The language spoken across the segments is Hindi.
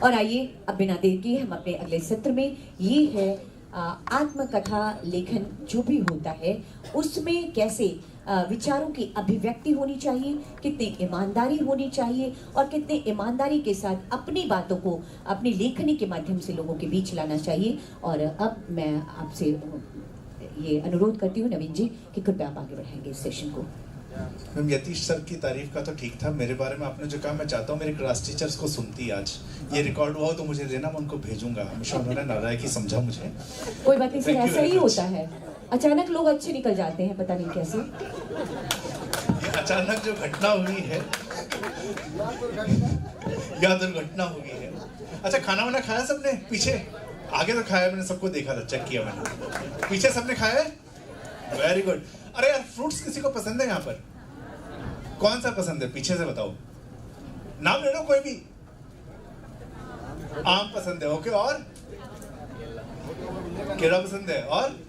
और आइए अब बिना देर किए हम अपने अगले सत्र में, ये है आत्मकथा लेखन जो भी होता है उसमें कैसे विचारों की अभिव्यक्ति होनी चाहिए, कितनी ईमानदारी होनी चाहिए और कितने ईमानदारी के साथ अपनी बातों को अपनी लेखनी के माध्यम से लोगों के बीच लाना चाहिए। और अब मैं आपसे ये अनुरोध करती हूँ नवीन जी कि कृपया आप आगे बढ़ाएंगे इस सेशन को। मैम, यतीश सर की तारीफ का तो ठीक था, मेरे बारे में आपने जो कहा मैं चाहता हूँ मेरे क्लास टीचर्स को सुनती आज ये रिकॉर्ड हुआ हो तो मुझे देना, मैं उनको भेजूंगा। हमेशा उन्होंने नारायकी समझा मुझे। कोई बात नहीं सर, ऐसा ही होता है, अचानक लोग अच्छे निकल जाते हैं, पता नहीं कैसे। अचानक जो घटना हुई है या दुर्घटना हुई है। अच्छा, खाना वाना खाया सबने? पीछे आगे तो खाया, मैंने सबको देखा था, चेक किया मैंने। पीछे सबने खाया है? Very good. अरे यार, फ्रूट्स किसी को पसंद है यहाँ पर? कौन सा पसंद है? पीछे से बताओ, नाम ले लो कोई भी। आम पसंद है, ओके। और केला पसंद है, और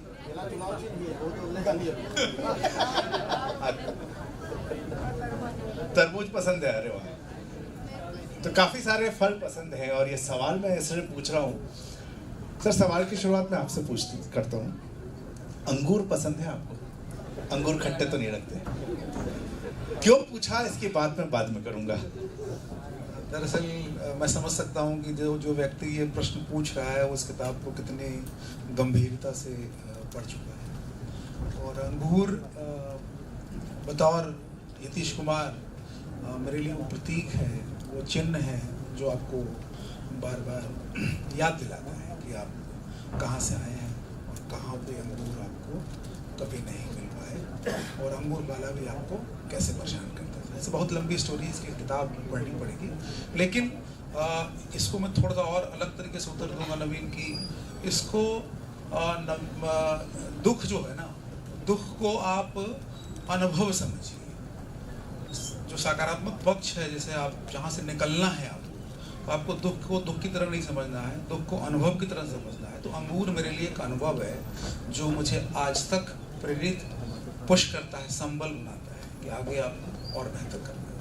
तरबूज पसंद है। अरे वाह, तो काफी सारे फल पसंद हैं। और ये सवाल मैं इसलिए पूछ रहा हूँ सर, सवाल की शुरुआत मैं आपसे करता हूँ, अंगूर पसंद है आपको? अंगूर खट्टे तो नहीं लगते? क्यों पूछा इसकी बात मैं बाद में करूंगा। दरअसल मैं समझ सकता हूँ कि जो व्यक्ति ये प्रश्न पूछ रहा है उस किताब को कितनी गंभीरता से पढ़ चुका है। और अंगूर बतौर यतीश कुमार मेरे लिए वो प्रतीक है, वो चिन्ह है जो आपको बार बार याद दिलाता है कि आप कहाँ से आए हैं और कहाँ पे अंगूर आपको कभी नहीं मिल पाए और अंगूर वाला भी आपको कैसे परेशान करता था। ऐसे बहुत लंबी स्टोरी, इसकी किताब पढ़नी पड़ेगी, लेकिन इसको मैं थोड़ा सा और अलग तरीके से उत्तर दूंगा नवीन की। इसको दुख जो है ना, दुख को आप अनुभव समझिए। जो सकारात्मक पक्ष है, जैसे आप जहाँ से निकलना है आपको दुख को दुख की तरह नहीं समझना है, दुख को अनुभव की तरह समझना है। तो अंगूर मेरे लिए एक अनुभव है जो मुझे आज तक प्रेरित पुश करता है, संबल बनाता है कि आगे आप और बेहतर करना है।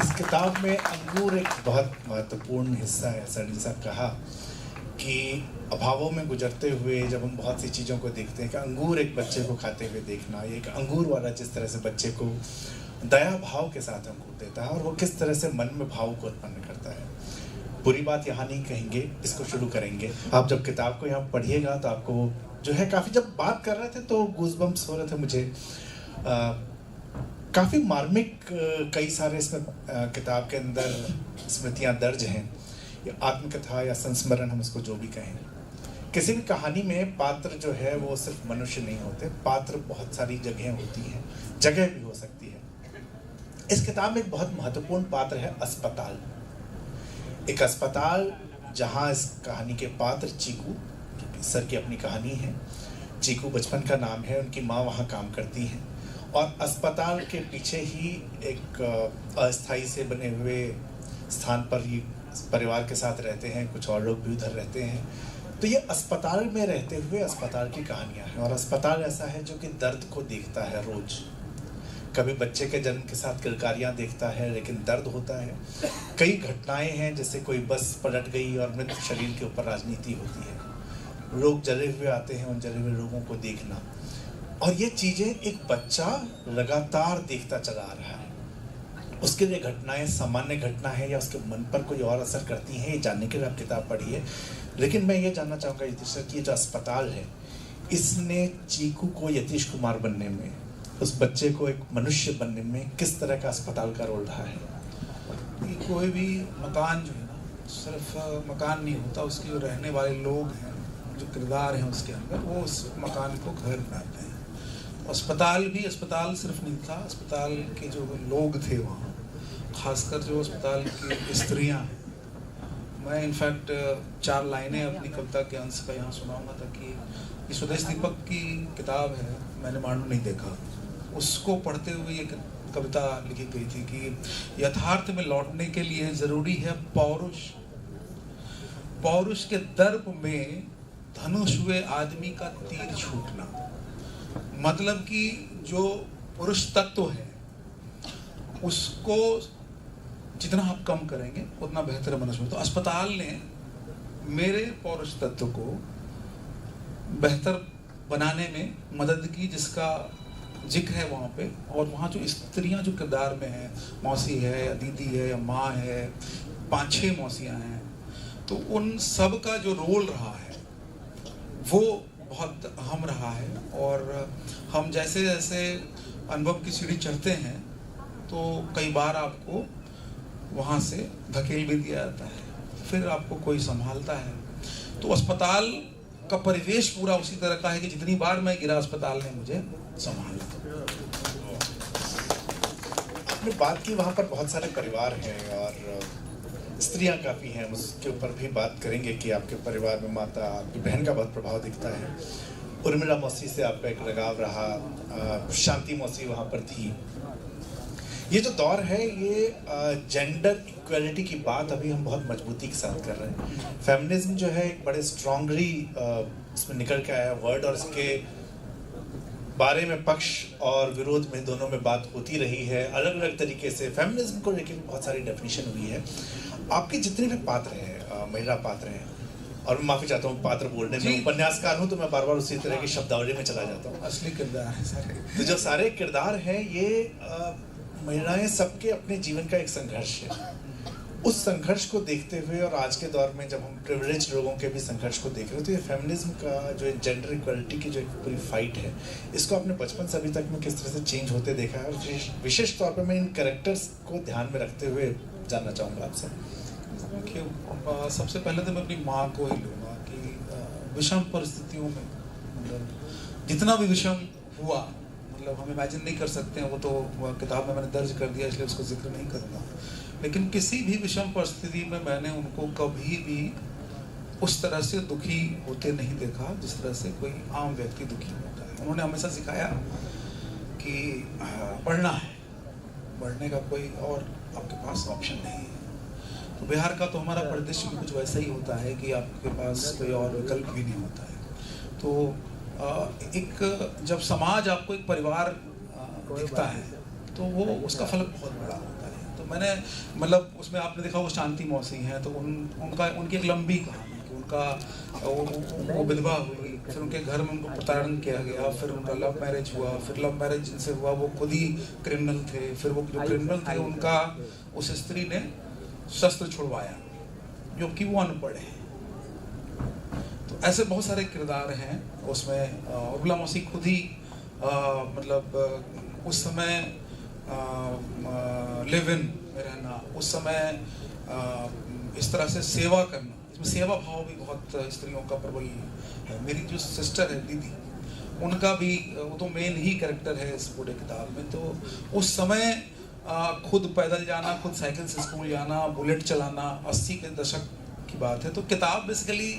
इस किताब में अंगूर एक बहुत महत्वपूर्ण हिस्सा है। सर ने साहब कहा कि अभावों में गुजरते हुए जब हम बहुत सी चीज़ों को देखते हैं कि अंगूर एक बच्चे को खाते हुए देखना, ये एक अंगूर वाला जिस तरह से बच्चे को दया भाव के साथ अंगूर देता है और वो किस तरह से मन में भाव को उत्पन्न करता है। बुरी बात यहाँ नहीं कहेंगे, इसको शुरू करेंगे। आप जब किताब को यहाँ पढ़िएगा तो आपको जो है काफ़ी, जब बात कर रहे थे तो गूज़बम्प्स हो रहे थे मुझे। काफ़ी मार्मिक कई सारे इसमें किताब के अंदर स्मृतियाँ दर्ज हैं, या आत्मकथा या संस्मरण हम इसको जो भी कहें। किसी भी कहानी में पात्र जो है वो सिर्फ मनुष्य नहीं होते, पात्र बहुत सारी जगहें होती हैं, जगह भी हो सकती है। इस किताब में एक बहुत महत्वपूर्ण पात्र है अस्पताल। एक अस्पताल जहाँ इस कहानी के पात्र चीकू, जो सर की अपनी कहानी है, चीकू बचपन का नाम है, उनकी माँ वहाँ काम करती हैं और अस्पताल के पीछे ही एक अस्थाई से बने हुए स्थान पर ये परिवार के साथ रहते हैं, कुछ और लोग भी उधर रहते हैं। तो ये अस्पताल में रहते हुए अस्पताल की कहानियाँ हैं। और अस्पताल ऐसा है जो कि दर्द को देखता है रोज। कभी बच्चे के जन्म के साथ किलकारियाँ देखता है, लेकिन दर्द होता है। कई घटनाएं हैं, जैसे कोई बस पलट गई और मृत शरीर के ऊपर राजनीति होती है, लोग जले हुए आते हैं, उन जले हुए लोगों को देखना। और ये चीज़ें एक बच्चा लगातार देखता चला आ रहा है। उसके लिए घटनाएं सामान्य घटना है या उसके मन पर कोई और असर करती हैं, ये जानने के लिए आप किताब पढ़िए। लेकिन मैं ये जानना चाहूँगा यतीश सर कि ये जो अस्पताल है, इसने चीकू को यतीश कुमार बनने में, उस बच्चे को एक मनुष्य बनने में किस तरह का अस्पताल का रोल रहा है? कोई भी मकान जो है ना, सिर्फ मकान नहीं होता, उसके जो रहने वाले लोग हैं, जो किरदार हैं उसके अंदर, वो उस मकान को घर बनाते हैं। अस्पताल भी अस्पताल सिर्फ नहीं था, अस्पताल के जो लोग थे वहाँ, खासकर जो अस्पताल की स्त्रियाँ हैं। मैं इनफैक्ट 4 लाइनें अपनी कविता के अंश का यहाँ सुनाऊंगा, ताकि ये स्वदेश दीपक की किताब है, मैंने मांडू नहीं देखा, उसको पढ़ते हुए एक कविता लिखी गई थी कि यथार्थ में लौटने के लिए जरूरी है पौरुष। पौरुष के दर्प में धनुष हुए आदमी का तीर छूटना। मतलब कि जो पुरुष तत्व है उसको जितना आप कम करेंगे उतना बेहतर मनुष्य। तो अस्पताल ने मेरे पौरुष तत्व को बेहतर बनाने में मदद की, जिसका जिक्र है वहाँ पे। और वहाँ जो स्त्रियाँ जो किरदार में हैं, मौसी है या दीदी है या माँ है, 5-6 मौसियाँ हैं, तो उन सब का जो रोल रहा है वो बहुत अहम रहा है। और हम जैसे जैसे अनुभव की सीढ़ी चढ़ते हैं तो कई बार आपको वहाँ से धकेल भी दिया जाता है, फिर आपको कोई संभालता है। तो अस्पताल का परिवेश पूरा उसी तरह का है कि जितनी बार मैं गिरा अस्पताल ने मुझे संभाला। आपने बात की वहाँ पर बहुत सारे परिवार हैं और स्त्रियां काफ़ी हैं, उसके ऊपर भी बात करेंगे कि आपके परिवार में माता, आपकी बहन का बहुत प्रभाव दिखता है। उर्मिला मौसी से आपका एक लगाव रहा, शांति मौसी वहाँ पर थी। ये जो दौर है ये जेंडर इक्वलिटी की बात अभी हम बहुत मजबूती के साथ कर रहे हैं। फेमिनिज्म जो है एक बड़े स्ट्रांगली इसमें निकल के आया वर्ड, और इसके बारे में पक्ष और विरोध में दोनों में बात होती रही है अलग अलग तरीके से। फेमिनिज्म को लेकर बहुत सारी डेफिनेशन हुई है। आपके जितने भी पात्र हैं, महिला पात्र हैं, और मैं माफ़ी चाहता हूँ पात्र बोलने में, उपन्यासकार हूँ तो मैं बार बार उसी तरह की शब्दावली में चला जाता हूँ। असली किरदार है सारे। तो जो सारे किरदार हैं ये महिलाएं सबके अपने जीवन का एक संघर्ष है। उस संघर्ष को देखते हुए और आज के दौर में जब हम प्रिविलेज लोगों के भी संघर्ष को देख रहे हो, तो ये फेमिनिज्म का जो जेंडर इक्वलिटी की जो एक पूरी फाइट है, इसको आपने बचपन से अभी तक में किस तरह से चेंज होते देखा है? और विशेष तौर पर मैं इन कैरेक्टर्स को ध्यान में रखते हुए जानना चाहूँगा आपसे। देखिए, सबसे पहले तो मैं अपनी माँ को ही लूँगा कि विषम परिस्थितियों में, मतलब जितना भी विषम हुआ, मतलब हम इमेजिन नहीं कर सकते हैं, वो तो किताब में मैंने दर्ज कर दिया इसलिए उसको जिक्र नहीं करूँगा। लेकिन किसी भी विषम परिस्थिति में मैंने उनको कभी भी उस तरह से दुखी होते नहीं देखा जिस तरह से कोई आम व्यक्ति दुखी होता है। उन्होंने हमेशा सिखाया कि पढ़ना है, पढ़ने का कोई और आपके पास ऑप्शन नहीं है। तो बिहार का तो हमारा परिदृश्य भी कुछ वैसा ही होता है कि आपके पास कोई और विकल्प भी नहीं होता है। तो एक जब समाज आपको एक परिवार दिखता है तो वो उसका फलक बहुत बड़ा होता है। तो मैंने मतलब उसमें आपने देखा वो शांति मौसी हैं, तो उनकी एक लंबी कहानी कि उनका वो विधवा हुई, फिर उनके घर में उनको प्रताड़न किया गया, फिर उनका लव मैरिज हुआ, फिर लव मैरिज जिनसे हुआ वो खुद ही क्रिमिनल थे, फिर वो जो क्रिमिनल थे उनका उस स्त्री ने शस्त्र छुड़वाया जो कि वो अनपढ़ है। तो ऐसे बहुत सारे किरदार हैं उसमें। उर्मिला मौसी खुद ही मतलब उस समय लिव इन में रहना, उस समय इस तरह से सेवा करना, इसमें सेवा भाव भी बहुत स्त्रियों का प्रबल है। मेरी जो सिस्टर है दीदी, उनका भी वो तो मेन ही कैरेक्टर है इस पूरे किताब में। तो उस समय खुद पैदल जाना, खुद साइकिल से स्कूल जाना, बुलेट चलाना, 80 के दशक की बात है। तो किताब बेसिकली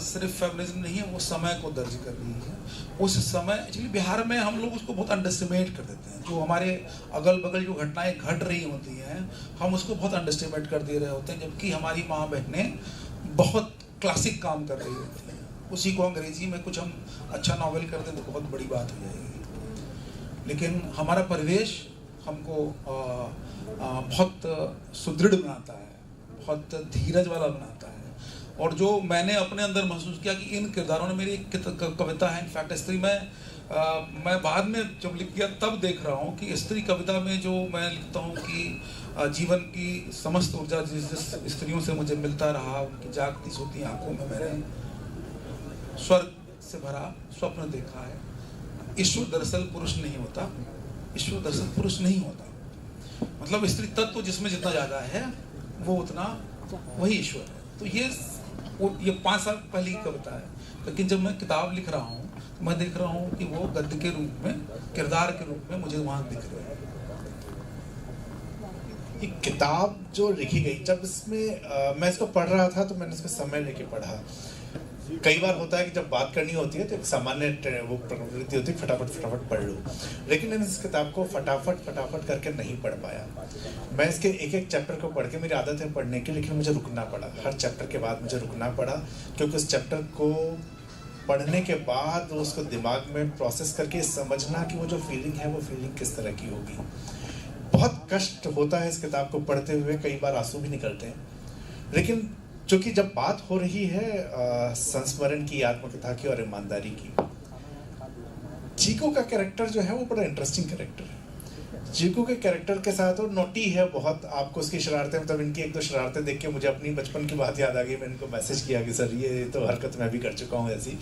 सिर्फ फेमिनिज्म नहीं है, वो समय को दर्ज कर रही है। उस समय एक्चुअली बिहार में हम लोग उसको बहुत अंडरस्टिमेट कर देते हैं। जो हमारे अगल बगल जो घटनाएं घट रही होती हैं हम उसको बहुत अंडरस्टिमेट कर दे रहे होते हैं, जबकि हमारी माँ बहनें बहुत क्लासिक काम कर रही होती हैं। उसी को अंग्रेजी में कुछ हम अच्छा नॉवेल कर दें तो बहुत बड़ी बात हो जाएगी। लेकिन हमारा परिवेश हमको बहुत सुदृढ़ बनाता है, बहुत धीरज वाला बनाता है। और जो मैंने अपने अंदर महसूस किया कि इन किरदारों ने, मेरी एक कविता है इनफैक्ट स्त्री में, मैं बाद में जब लिख गया तब देख रहा हूँ कि स्त्री कविता में जो मैं लिखता हूँ कि जीवन की समस्त ऊर्जा जिस स्त्रियों से मुझे मिलता रहा, उनकी जागती सोती आंखों में मैंने स्वर्ग से भरा स्वप्न देखा है। ईश्वर दरअसल पुरुष नहीं होता, ईश्वर दरअसल पुरुष नहीं होता, मतलब स्त्री तत्व जिसमें जितना ज़्यादा है वो उतना वही ईश्वर है। तो ये 5 साल पहले की कविता है, लेकिन जब मैं किताब लिख रहा हूँ तो मैं देख रहा हूँ कि वो गद्य के रूप में, किरदार के रूप में मुझे वहाँ दिख रहे हैं। ये किताब जो लिखी गई, जब इसमें मैं इसको पढ़ रहा था तो मैंने इसमें समय लेके पढ़ा। कई बार होता है कि जब बात करनी होती है तो एक सामान्य वो प्रवृत्ति होती है फटाफट पढ़ लो, लेकिन मैंने इस किताब को फटाफट करके नहीं पढ़ पाया। मैं इसके एक एक चैप्टर को पढ़ के, मेरी आदत है पढ़ने की, लेकिन मुझे रुकना पड़ा। हर चैप्टर के बाद मुझे रुकना पड़ा, क्योंकि उस चैप्टर को पढ़ने के बाद उसको दिमाग में प्रोसेस करके समझना कि वो जो फीलिंग है वो फीलिंग किस तरह की होगी। बहुत कष्ट होता है इस किताब को पढ़ते हुए, कई बार आंसू भी निकलते हैं। लेकिन चूंकि जब बात हो रही है संस्मरण की, आत्मकथा की और ईमानदारी की, चीकू का कैरेक्टर जो है वो बड़ा इंटरेस्टिंग कैरेक्टर है। चीकू के कैरेक्टर के साथ वो नोटी है बहुत, आपको उसकी शरारतें, मतलब इनकी एक दो शरारतें देख के मुझे अपनी बचपन की बात याद आ गई। मैंने इनको मैसेज किया कि सर ये तो हरकत मैं भी कर चुका हूँ ऐसी।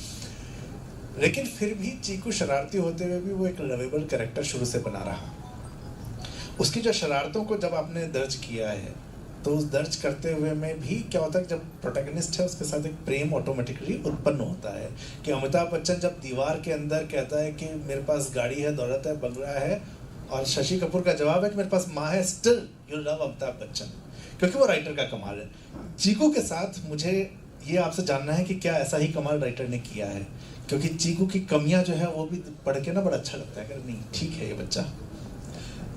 लेकिन फिर भी चीकू शरारती होते हुए भी वो एक लवेबल कैरेक्टर शुरू से बना रहा। उसकी जो शरारतों को जब आपने दर्ज किया है, तो उस दर्ज करते हुए में भी क्या होता है, जब प्रोटैगनिस्ट है उसके साथ एक प्रेम ऑटोमेटिकली उत्पन्न होता है। कि अमिताभ बच्चन जब दीवार के अंदर कहता है कि मेरे पास गाड़ी है, दौलत है, बंगला है, और शशि कपूर का जवाब है कि मेरे पास माँ है, still you love Amitabh Bachchan, क्योंकि वो राइटर का कमाल है। चीकू के साथ मुझे ये आपसे जानना है कि क्या ऐसा ही कमाल राइटर ने किया है, क्योंकि चीकू की कमियां जो है वो भी पढ़ के ना बड़ा अच्छा लगता है कि नहीं ठीक है ये बच्चा।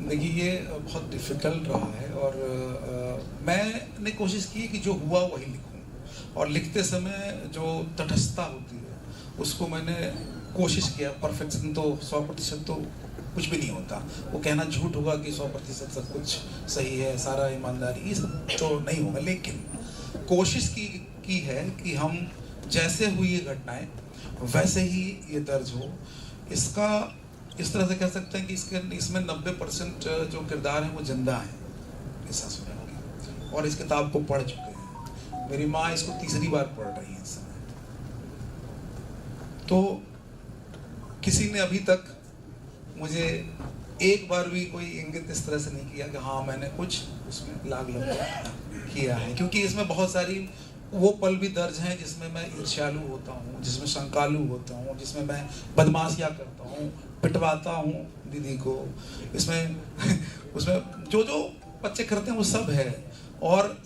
देखिए ये बहुत डिफ़िकल्ट रहा है, और मैंने कोशिश की कि जो हुआ वही लिखूं, और लिखते समय जो तटस्थता होती है उसको मैंने कोशिश किया। परफेक्शन तो 100% तो कुछ भी नहीं होता, वो कहना झूठ होगा कि 100% सब कुछ सही है, सारा ईमानदारी, ये सब तो नहीं होगा। लेकिन कोशिश की है कि हम जैसे हुई ये घटनाएं वैसे ही ये दर्ज हो। इसका इस तरह से कह सकते हैं कि इसमें 90% जो किरदार हैं वो जिंदा हैं इस ससुराल के, और इस किताब को पढ़ चुके हैं। मेरी माँ इसको तीसरी बार पढ़ रही है इस समय। तो किसी ने अभी तक मुझे एक बार भी कोई इंगित इस तरह से नहीं किया कि हाँ मैंने कुछ उसमें लाग किया है, क्योंकि इसमें बहुत सारी वो पल भी दर्ज हैं जिसमें मैं ईर्ष्यालु होता हूँ, जिसमें शंकालु होता हूँ, जिसमें मैं बदमाशियाँ करता हूँ, पिटवाता हूँ दीदी को। इसमें उसमें जो जो बच्चे करते हैं वो सब है, और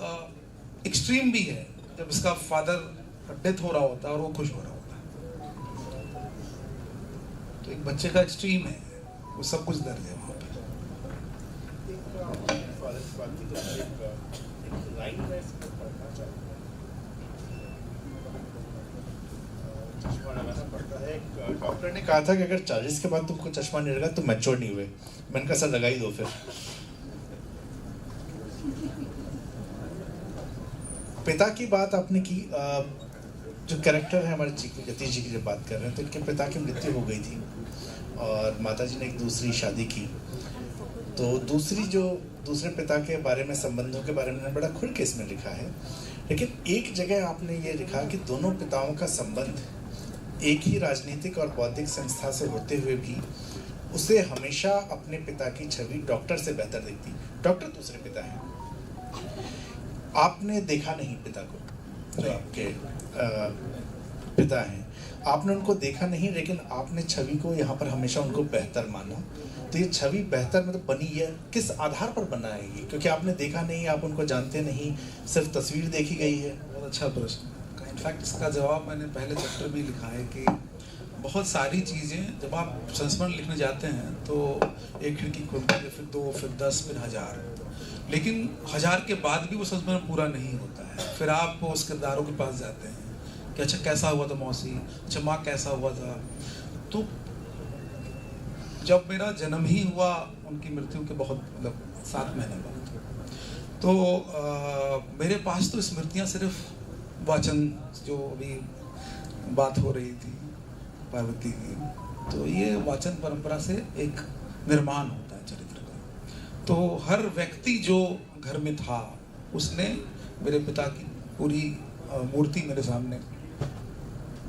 एक्सट्रीम भी है जब इसका फादर डेथ हो रहा होता है और वो खुश हो रहा होता है। तो एक बच्चे का एक्सट्रीम है, वो सब कुछ दर्ज है वहाँ पे। डॉक्टर ने कहा था कि अगर 40 के बाद तुमको चश्मा नहीं लगा तो मैच्योर नहीं हुए। मैंने कहा सर लगा ही दो फिर। पिता की बात आपने की, जो कैरेक्टर है हमारे यतीश जी की जब बात कर रहे हैं, तो इनके पिता की मृत्यु हो गई थी और माता जी ने एक दूसरी शादी की। तो दूसरे पिता के बारे में, संबंधों के बारे में बड़ा खुल के इसमें लिखा है। लेकिन एक जगह आपने ये लिखा कि दोनों पिताओं का संबंध एक ही राजनीतिक और बौद्धिक संस्था से होते हुए भी उसे हमेशा अपने पिता की छवि डॉक्टर से बेहतर दिखती। डॉक्टर दूसरे पिता हैं, आपने देखा नहीं पिता को, जो आपके पिता हैं, आपने उनको देखा नहीं, लेकिन आपने छवि को यहाँ पर हमेशा उनको बेहतर माना। तो ये छवि बेहतर मतलब बनी है किस आधार पर बना है ये? क्योंकि आपने देखा नहीं, आप उनको जानते नहीं, सिर्फ तस्वीर देखी गई है। बहुत अच्छा प्रश्न। इनफैक्ट इसका जवाब मैंने पहले चैप्टर में लिखा है कि बहुत सारी चीज़ें जब आप संस्मरण लिखने जाते हैं तो एक खिड़की खुलती है, फिर 2, फिर 10, फिर 1000, लेकिन 1000 के बाद भी वो संस्मरण पूरा नहीं होता है। फिर आप उस किरदारों के पास जाते हैं कि अच्छा कैसा हुआ था मौसी, अच्छा माँ कैसा हुआ था। तो जब मेरा जन्म ही हुआ उनकी मृत्यु के बहुत मतलब 7 महीने बाद, तो मेरे पास तो स्मृतियाँ सिर्फ वाचन, जो अभी बात हो रही थी पार्वती की, तो ये वाचन परंपरा से एक निर्माण होता है चरित्र का। तो हर व्यक्ति जो घर में था उसने मेरे पिता की पूरी मूर्ति मेरे सामने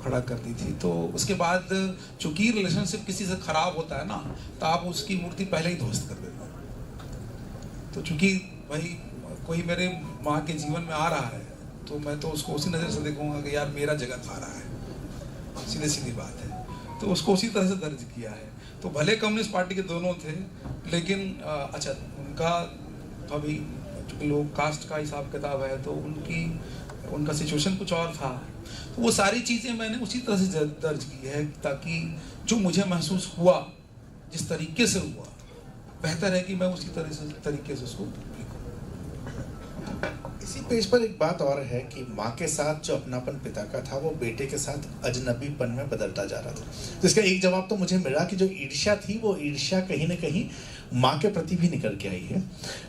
खड़ा कर दी थी। तो उसके बाद चूंकि रिलेशनशिप किसी से खराब होता है ना, तो आप उसकी मूर्ति पहले ही ध्वस्त कर देते हैं। तो चूंकि भाई कोई मेरे माँ के जीवन में आ रहा है तो मैं तो उसको उसी नज़र से देखूंगा कि यार मेरा जगह खा रहा है, सीधी बात है। तो उसको उसी तरह से दर्ज किया है। तो भले कम्युनिस्ट पार्टी के दोनों थे, लेकिन अच्छा उनका अभी लोग कास्ट का हिसाब किताब है तो उनका सिचुएशन कुछ और था। तो वो सारी चीज़ें मैंने उसी तरह से दर्ज की है ताकि जो मुझे महसूस हुआ, जिस तरीके से हुआ, बेहतर है कि मैं उसी तरीके से उसको लिखूं। इसी पेज पर एक बात और है कि माँ के साथ जो अपनापन पिता का था वो बेटे के साथ अजनबीपन में बदलता जा रहा था। तो इसका एक जवाब तो मुझे मिला कि जो ईर्ष्या थी वो ईर्ष्या कहीं ना कहीं माँ के प्रति भी निकल के आई है।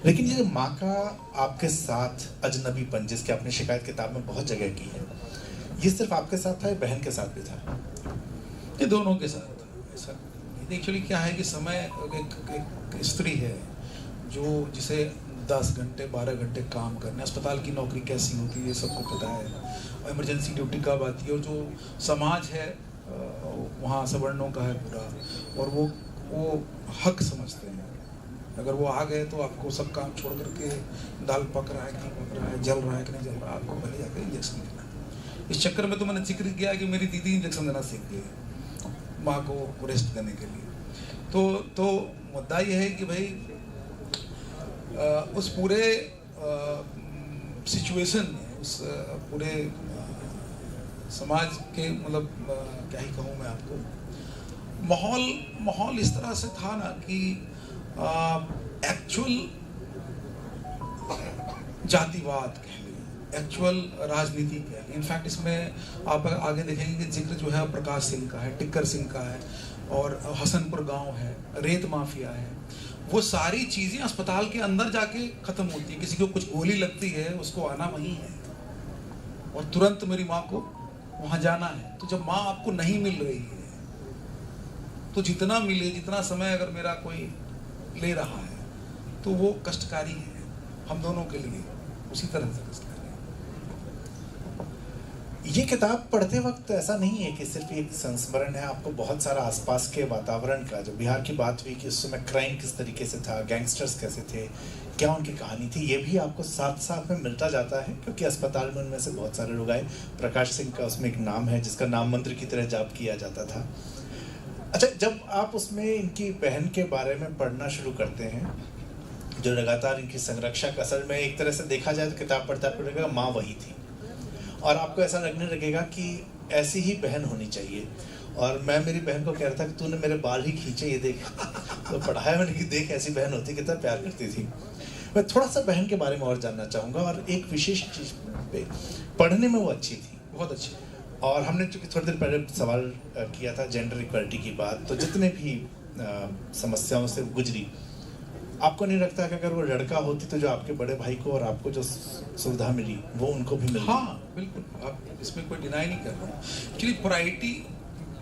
लेकिन ये जो माँ का आपके साथ अजनबीपन, जिसकी आपने शिकायत किताब में बहुत जगह की है, ये सिर्फ आपके साथ था या बहन के साथ भी था? ये दोनों के साथ ऐसा एक्चुअली क्या है कि समय एक स्त्री है जो जिसे 10 घंटे 12 घंटे काम करने, अस्पताल की नौकरी कैसी होती है ये सबको पता है, इमरजेंसी ड्यूटी कब आती है, और जो समाज है वहाँ सवर्णों का है पूरा, और वो हक समझते हैं। अगर वो आ गए तो आपको सब काम छोड़ करके दाल पक रहा है कि नहीं पक रहा है, जल रहा है कि नहीं जल रहा है, आपको पहले जाकर इंजेक्शन देना। इस चक्कर में तो मैंने जिक्र किया कि मेरी दीदी इंजेक्शन देना सीख गई माँ को रेस्ट देने के लिए। तो मुद्दा ये है कि भाई उस पूरे सिचुएशन में, उस पूरे समाज के मतलब क्या ही कहूँ मैं आपको, माहौल इस तरह से था ना कि एक्चुअल जातिवाद कह लीजिए, एक्चुअल राजनीति कह लीजिए। इनफैक्ट इसमें आप आगे देखेंगे कि जिक्र जो है प्रकाश सिंह का है, टिक्कर सिंह का है, और हसनपुर गांव है, रेत माफिया है। वो सारी चीज़ें अस्पताल के अंदर जाके ख़त्म होती है। किसी को कुछ गोली लगती है, उसको आना वहीं है और तुरंत मेरी माँ को वहाँ जाना है। तो जब माँ आपको नहीं मिल रही है तो जितना मिले, जितना समय अगर मेरा कोई ले रहा है तो वो कष्टकारी है हम दोनों के लिए, उसी तरह से कष्टकारी है। ये किताब पढ़ते वक्त ऐसा नहीं है कि सिर्फ एक संस्मरण है, आपको बहुत सारा आसपास के वातावरण का, जो बिहार की बात हुई कि उस समय क्राइम किस तरीके से था, गैंगस्टर्स कैसे थे, क्या उनकी कहानी थी, ये भी आपको साथ साथ में मिलता जाता है। क्योंकि अस्पताल में उनमें से बहुत सारे लोग आए। प्रकाश सिंह का उसमें एक नाम है जिसका नाम मंत्र की तरह जाप किया जाता था। अच्छा, जब आप उसमें इनकी बहन के बारे में पढ़ना शुरू करते हैं, जो लगातार इनकी संरक्षक, असल में एक तरह से देखा जाए तो किताब पढ़ता पड़ेगा माँ वही थी, और आपको ऐसा लगने लगेगा कि ऐसी ही बहन होनी चाहिए। और मैं मेरी बहन को कह रहा था कि तूने मेरे बाल ही खींचे, ये देख। तो पढ़ाया मैंने कि देख ऐसी बहन होती, कितना प्यार करती थी। मैं थोड़ा सा बहन के बारे में और जानना चाहूँगा, और एक विशेष चीज़ पे, पढ़ने में वो अच्छी थी, बहुत अच्छी। और हमने चूँकि थोड़ी देर पहले सवाल किया था जेंडर इक्वलिटी की बात, तो जितने भी समस्याओं से गुजरी, आपको नहीं लगता कि अगर वो लड़का होती तो जो आपके बड़े भाई को और आपको जो सुविधा मिली वो उनको भी मिलती? हाँ बिल्कुल, आप इसमें कोई डिनाई नहीं कर रहा हूँ। एक्चुअली प्रायोरिटी,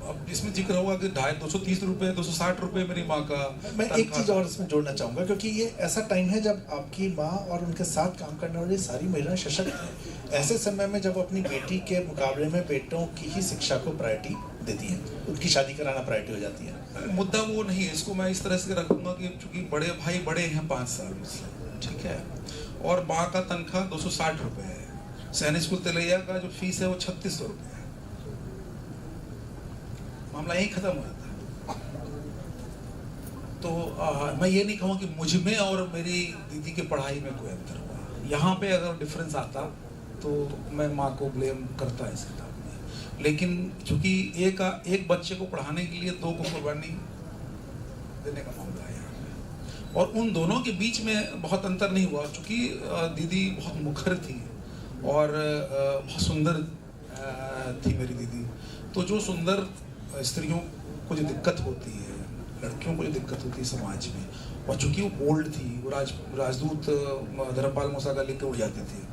अब इसमें जिक्र होगा कि 230 रुपये 260 रुपये मेरी माँ का। मैं एक चीज़ और इसमें जोड़ना चाहूँगा, क्योंकि ये ऐसा टाइम है जब आपकी माँ और उनके साथ काम करने वाली सारी महिलाएं सशक्त हैं। ऐसे समय में जब अपनी बेटी के मुकाबले में बेटों की ही शिक्षा को प्रायोरिटी देती हैं, उनकी शादी कराना प्रायोरिटी हो जाती है। मुद्दा वो नहीं है, इसको मैं इस तरह से रखूँगा कि चूँकि बड़े भाई बड़े हैं 5 साल से, ठीक है, और माँ का तनख्वाह 260 रुपये है। सैनिक स्कूल तिलैया का जो फीस है वो 3600 रुपये है। मामला यही खत्म हो जाता है। तो मैं ये नहीं कहूँ कि मुझ में और मेरी दीदी के पढ़ाई में कोई अंतर हुआ। यहाँ पे अगर डिफरेंस आता तो मैं माँ को ब्लेम करता इस किताब में, लेकिन चूंकि एक बच्चे को पढ़ाने के लिए 2 को कुर्बानी देने का मामला है यहाँ पे, और उन दोनों के बीच में बहुत अंतर नहीं हुआ। चूँकि दीदी बहुत मुखर थी और बहुत सुंदर थी मेरी दीदी, तो जो सुंदर स्त्रियों को जो दिक्कत होती है, लड़कियों को जो दिक्कत होती है समाज में, और चूँकि वो बोल्ड थी, वो राजदूत धर्मपाल मौसा का लेकर उड़ जाते थे,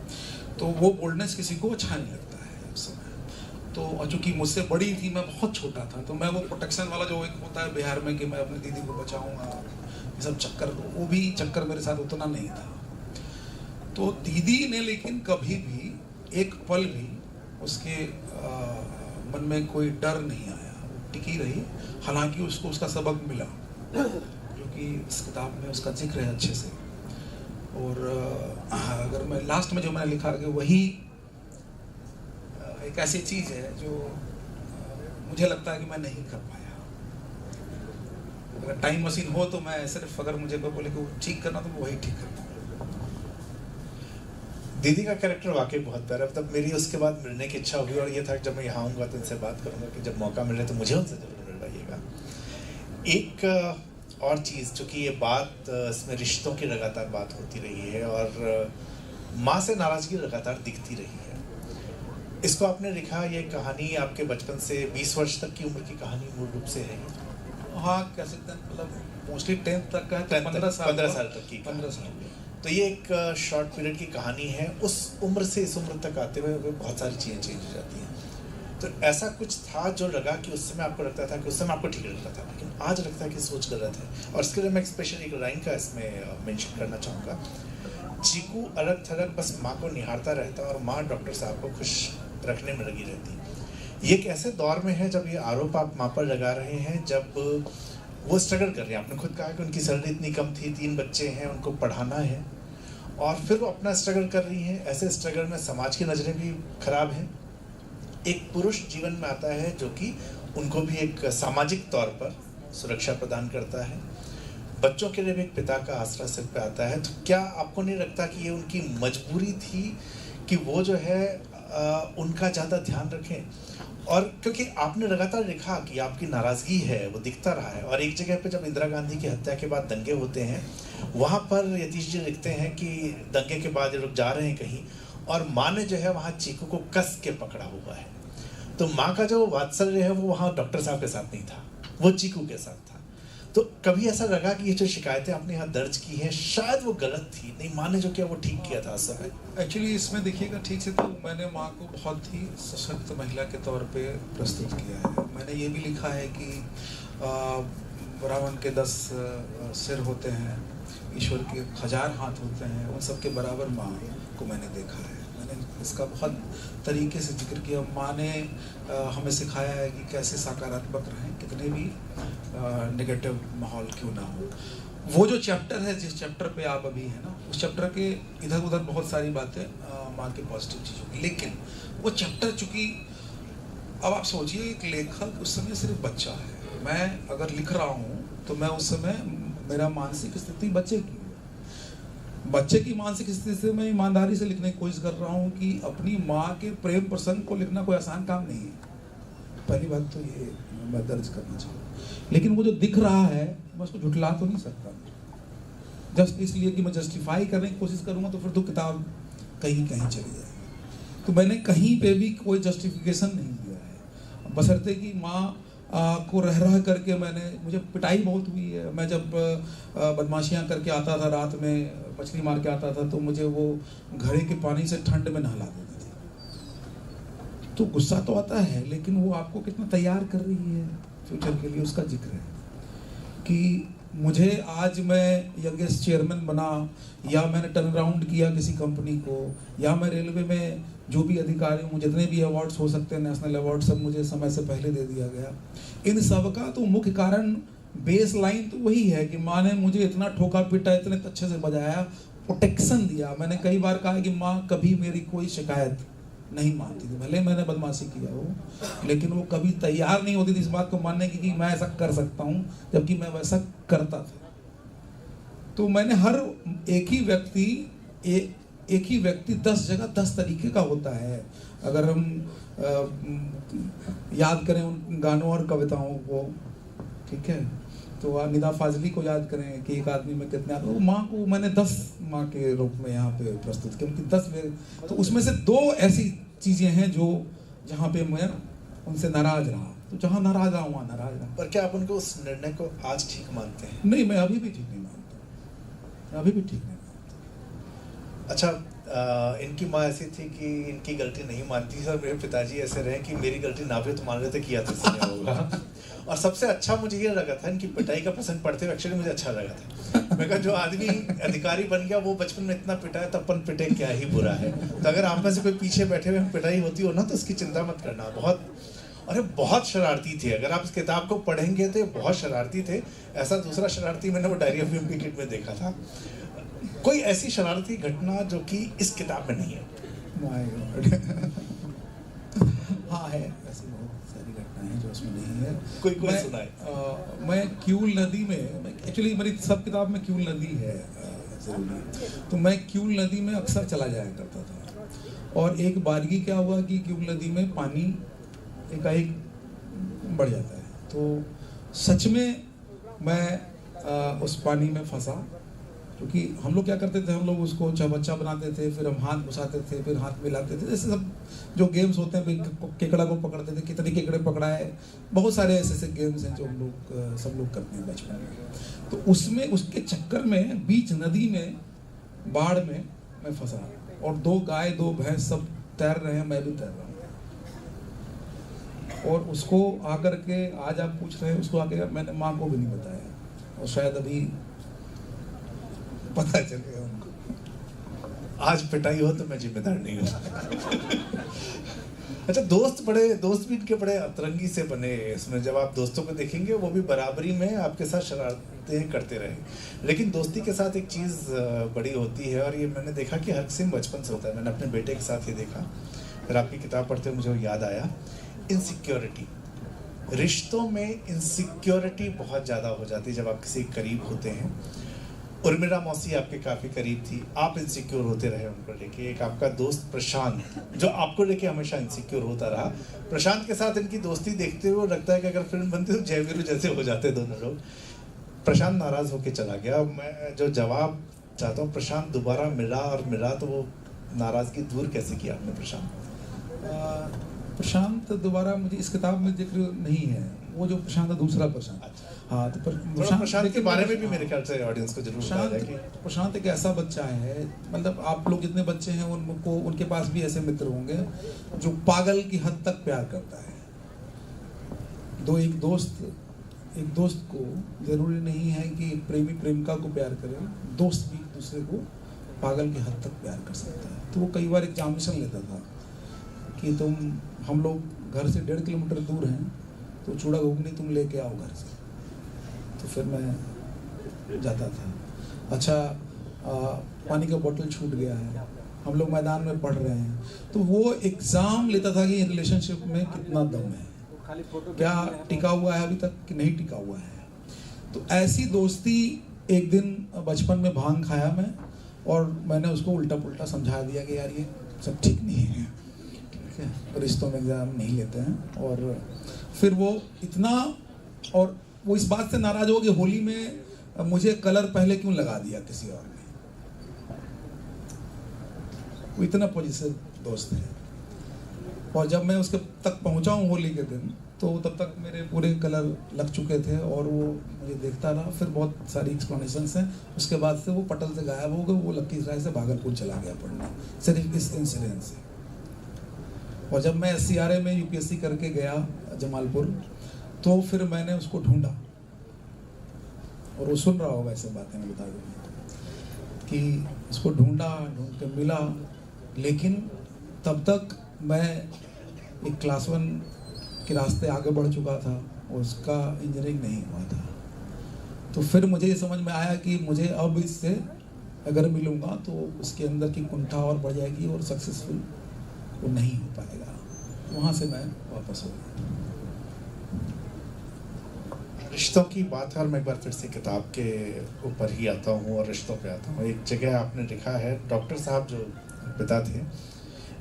तो वो बोल्डनेस किसी को अच्छा नहीं लगता है उस समय। तो चूँकि मुझसे बड़ी थी, मैं बहुत छोटा था, तो मैं वो प्रोटेक्शन वाला जो एक होता है बिहार में कि मैं अपनी दीदी को बचाऊँगा, ये सब चक्कर, वो भी चक्कर मेरे साथ उतना नहीं था। तो दीदी ने लेकिन कभी भी एक पल भी उसके मन में कोई डर नहीं आया, टिकी रही। हालांकि उसको उसका सबक मिला, क्योंकि इस किताब में उसका जिक्र है अच्छे से। और अगर मैं लास्ट में जो मैंने लिखा कि वही एक ऐसी चीज़ है जो मुझे लगता है कि मैं नहीं कर पाया। अगर टाइम मशीन हो तो मैं सिर्फ, अगर मुझे कोई बोले कि ठीक करना तो वही ठीक करना। दीदी का कैरेक्टर वाकई बहुत प्यारा, तब मेरी उसके बाद मिलने की इच्छा हुई, और ये था कि जब मैं यहाँ आऊँगा तो इनसे बात करूँगा कि जब मौका मिले तो मुझे उनसे जरूर मिलवाइएगा। एक और चीज़, चूँकि ये बात इसमें रिश्तों की लगातार बात होती रही है, और माँ से नाराजगी लगातार दिखती रही है। इसको आपने लिखा, ये कहानी आपके बचपन से 20 वर्ष तक की उम्र की कहानी मूल रूप से है? हाँ, कह सकते हैं, मतलब मोस्टली 10th तक का है, 15 साल तक की 15 साल। तो ये एक शॉर्ट पीरियड की कहानी है। उस उम्र से इस उम्र तक आते हुए बहुत सारी चीज़ें चेंज हो जाती हैं। तो ऐसा कुछ था जो लगा कि उस समय आपको लगता था कि उस समय आपको ठीक लगता था, लेकिन आज लगता है कि सोच गलत है? और इसके लिए मैं स्पेशली एक लाइन का इसमें मेंशन करना चाहूँगा। चीकू अलग थलग बस माँ को निहारता रहता और माँ डॉक्टर साहब को खुश रखने में लगी रहती। ये एक ऐसे दौर में है जब ये आरोप आप माँ पर लगा रहे हैं, जब वो स्ट्रगल कर रहे हैं। आपने खुद कहा कि उनकी सैलरी इतनी कम थी, 3 बच्चे हैं, उनको पढ़ाना है, और फिर वो अपना स्ट्रगल कर रही हैं। ऐसे स्ट्रगल में समाज की नज़रें भी खराब हैं। एक पुरुष जीवन में आता है जो कि उनको भी एक सामाजिक तौर पर सुरक्षा प्रदान करता है। बच्चों के लिए भी एक पिता का आसरा सिर पे आता है। तो क्या आपको नहीं लगता कि ये उनकी मजबूरी थी कि वो जो है उनका ज़्यादा ध्यान रखें? और क्योंकि आपने लगातार लिखा कि आपकी नाराज़गी है वो दिखता रहा है, और एक जगह पे जब इंदिरा गांधी की हत्या के बाद दंगे होते हैं, वहाँ पर यतीश जी लिखते हैं कि दंगे के बाद ये लोग जा रहे हैं कहीं, और माँ ने जो है वहाँ चीकू को कस के पकड़ा हुआ है। तो माँ का जो वात्सल्य है वो वहाँ डॉक्टर साहब के साथ नहीं था, वो चीकू के साथ था। तो कभी ऐसा लगा कि ये जो शिकायतें आपने यहाँ दर्ज की हैं शायद वो गलत थी, नहीं माँ ने जो किया वो ठीक किया था उस समय? एक्चुअली इसमें देखिएगा ठीक से, तो मैंने माँ को बहुत ही सशक्त महिला के तौर पे प्रस्तुत किया है। मैंने ये भी लिखा है कि रावण के 10 सिर होते हैं, ईश्वर के 1000 हाथ होते हैं, उन सब के बराबर माँ को मैंने देखा है। मैंने इसका बहुत तरीके से जिक्र किया। माँ ने हमें सिखाया है कि कैसे सकारात्मक रहें, कितने भी नेगेटिव माहौल क्यों ना हो। वो जो चैप्टर है, जिस चैप्टर पे आप अभी हैं ना, उस चैप्टर के इधर उधर बहुत सारी बातें माँ के पॉजिटिव चीज़ों की, लेकिन वो चैप्टर चूँकि अब आप सोचिए एक लेखक उस समय सिर्फ बच्चा है। मैं अगर लिख रहा हूँ तो मैं उस समय, मेरा मानसिक स्थिति बच्चे की मानसिक स्थिति से मैं ईमानदारी से लिखने की कोशिश कर रहा हूँ कि अपनी माँ के प्रेम प्रसंग को लिखना कोई आसान काम नहीं है। पहली बात तो ये मैं दर्ज करना चाहूँ। लेकिन वो जो दिख रहा है मैं उसको झुठला तो नहीं सकता, जस्ट इसलिए कि मैं जस्टिफाई करने की कोशिश करूँगा तो फिर तो किताब कहीं कहीं चली जाएगी। तो मैंने कहीं पे भी कोई जस्टिफिकेशन नहीं दिया है, बशर्ते कि माँ को रह करके मुझे पिटाई बहुत हुई है। मैं जब बदमाशियाँ करके आता था, रात में मछली मार के आता था, तो मुझे वो घड़े के पानी से ठंड में नहला देती थी। तो गुस्सा तो आता है, लेकिन वो आपको कितना तैयार कर रही है फ्यूचर के लिए, उसका जिक्र है। कि मुझे आज मैं यंगेस्ट चेयरमैन बना, या मैंने टर्न अराउंड किया किसी कंपनी को, या मैं रेलवे में जो भी अधिकारी हूँ, जितने भी अवार्ड्स हो सकते हैं, नेशनल अवार्ड, सब मुझे समय से पहले दे दिया गया। इन सब का तो मुख्य कारण, बेस लाइन तो वही है कि माँ ने मुझे इतना ठोका पीटा, इतने अच्छे से बजाया, प्रोटेक्शन दिया। मैंने कई बार कहा कि माँ कभी मेरी कोई शिकायत नहीं मानती थी, भले मैंने बदमाशी किया हो, लेकिन वो कभी तैयार नहीं होती थी इस बात को मानने की कि मैं ऐसा कर सकता हूँ, जबकि मैं वैसा करता था। तो मैंने हर एक ही व्यक्ति 10 जगह 10 तरीके का होता है। अगर हम याद करें उन गानों और कविताओं को, ठीक है, तो निदा फाजली को याद करें कि एक आदमी में कितने आदमी, माँ को मैंने 10 माँ के रूप में यहाँ पे प्रस्तुत किया, उनकी 10 तो उसमें से 2 ऐसी चीज़ें हैं जो जहाँ पे मैं उनसे नाराज रहा। तो जहाँ नाराज रहा वहाँ नाराज रहा। पर क्या आप उनको उस निर्णय को आज ठीक मानते हैं? नहीं, मैं अभी भी ठीक नहीं मानता, अभी भी ठीक नहीं मानता। अच्छा, इनकी माँ ऐसी थी कि इनकी गलती नहीं मानती थी, और मेरे पिताजी ऐसे रहे कि मेरी गलती ना भी तो मान लेते, किया तो इसने होगा। और सबसे अच्छा मुझे ये लगा था इनकी पिटाई का प्रसंग पढ़ते हुए, एक्चुअली मुझे अच्छा लगा था। मैं कहा जो आदमी अधिकारी बन गया वो बचपन में इतना पिटा है, तो अपन पिटे क्या ही बुरा है। तो अगर आप में से कोई पीछे बैठे हुए पिटाई होती हो ना, तो उसकी चिंता मत करना। बहुत शरारती थे। अगर आप इस किताब को पढ़ेंगे तो बहुत शरारती थे। ऐसा दूसरा शरारती मैंने वो डायरी ऑफ विम्पी किड में देखा था। कोई ऐसी शरारती घटना जो कि इस किताब में नहीं है? हाँ है, ऐसी बहुत सारी घटनाएं हैं जो उसमें नहीं है। कोई सुनाए। मैं क्यूल नदी में, एक्चुअली मेरी सब किताब में क्यूल नदी है जरूरी, तो मैं क्यूल नदी में अक्सर चला जाया करता था। और एक बारगी क्या हुआ कि क्यूल नदी में पानी एकाएक बढ़ जाता है। तो सच में मैं उस पानी में फंसा क्योंकि हम लोग क्या करते थे, हम लोग उसको बच्चा बनाते थे, फिर हम हाथ घुसाते थे, फिर हाथ मिलाते थे, जैसे सब जो गेम्स होते हैं, केकड़ा को पकड़ते थे, कितने केकड़े पकड़ाए, बहुत सारे ऐसे ऐसे गेम्स हैं जो हम लोग सब लोग करते हैं बचपन में। तो उसमें उसके चक्कर में बीच नदी में बाढ़ में मैं फंसा, और 2 गाय 2 भैंस सब तैर रहे हैं, मैं भी तैर रहा हूँ। और उसको आकर के आज आप पूछ रहे हैं, उसको आके मैंने माँ को भी नहीं बताया, और शायद अभी पता चलेगा उनको। आज पिटाई हो तो मैं जिम्मेदार नहीं हूँ। अच्छा, दोस्त भी इनके बड़े अतरंगी से बने। इसमें जब आप दोस्तों को देखेंगे वो भी बराबरी में आपके साथ शरारतें करते रहे, लेकिन दोस्ती के साथ एक चीज़ बड़ी होती है, और ये मैंने देखा कि हर किसी में बचपन से होता है। मैंने अपने बेटे के साथ ये देखा, फिर आपकी किताब पढ़ते हुए मुझे याद आया, इनसिक्योरिटी। रिश्तों में इनसिक्योरिटी बहुत ज़्यादा हो जाती है जब आप किसी के करीब होते हैं। उर्मिला मौसी आपके काफ़ी करीब थी, आप इनसिक्योर होते रहे उनको लेके। एक आपका दोस्त प्रशांत, जो आपको लेके हमेशा इनसिक्योर होता रहा। प्रशांत के साथ इनकी दोस्ती देखते हुए लगता है कि अगर फिल्म बनती तो जयवीरू जैसे हो जाते दोनों लोग। प्रशांत नाराज़ होकर चला गया। मैं जो जवाब चाहता हूँ, प्रशांत दोबारा मिला तो वो नाराज़गी दूर कैसे किया आपने प्रशांत? प्रशांत दोबारा मुझे इस किताब में जिक्र नहीं है, वो जो प्रशांत है दूसरा प्रशांत। अच्छा। हाँ, तो प्रशांत के बारे में भी मेरे ख्याल से ऑडियंस को जरूर बताया जाए कि प्रशांत एक ऐसा बच्चा है, मतलब आप लोग जितने बच्चे हैं उनको, उनके पास भी ऐसे मित्र होंगे जो पागल की हद तक प्यार करता है। एक दोस्त को जरूरी नहीं है कि प्रेमी प्रेमिका को प्यार करे, दोस्त भी दूसरे को पागल की हद तक प्यार कर सकता है। तो वो कई बार एग्जामिनेशन लेता था कि हम लोग घर से 1.5 किलोमीटर दूर हैं, तो चूड़ा घुगनी तुम लेके आओ घर से, तो फिर मैं जाता था। अच्छा, पानी का बोतल छूट गया है, हम लोग मैदान में पढ़ रहे हैं, तो वो एग्ज़ाम लेता था कि रिलेशनशिप में कितना दम है, क्या टिका हुआ है अभी तक कि नहीं टिका हुआ है। तो ऐसी दोस्ती, एक दिन बचपन में भांग खाया मैं, और मैंने उसको उल्टा पुल्टा समझा दिया कि यार ये सब ठीक नहीं है, ठीक है, रिश्तों में एग्ज़ाम नहीं लेते हैं। और फिर वो इतना, और वो इस बात से नाराज हो कि होली में मुझे कलर पहले क्यों लगा दिया किसी और ने। वो इतना पॉजिटिव दोस्त है, और जब मैं उसके तक पहुंचा हूँ होली के दिन, तो तब तक मेरे पूरे कलर लग चुके थे, और वो मुझे देखता रहा। फिर बहुत सारी एक्सप्लेनेशंस हैं, उसके बाद से वो पटल से गायब हो गया, वो लखीसराय से भागलपुर चला गया पढ़ने, सिर्फ इस इंसिडेंट से। और जब मैं SCRA में UPSC करके गया जमालपुर, तो फिर मैंने उसको ढूंढा, और वो सुन रहा होगा ऐसे बातें मैं बता दूँगा, कि उसको ढूंढ के मिला, लेकिन तब तक मैं एक क्लास 1 के रास्ते आगे बढ़ चुका था, और उसका इंजीनियरिंग नहीं हुआ था। तो फिर मुझे ये समझ में आया कि मुझे अब इससे अगर मिलूँगा तो उसके अंदर की कुंठा और बढ़ जाएगी, और सक्सेसफुल वो नहीं हो पाएगा। वहाँ से मैं वापस हो गया। रिश्तों की बात है, और मैं एक बार फिर से किताब के ऊपर ही आता हूँ और रिश्तों पे आता हूँ। एक जगह आपने लिखा है, डॉक्टर साहब जो पिता थे,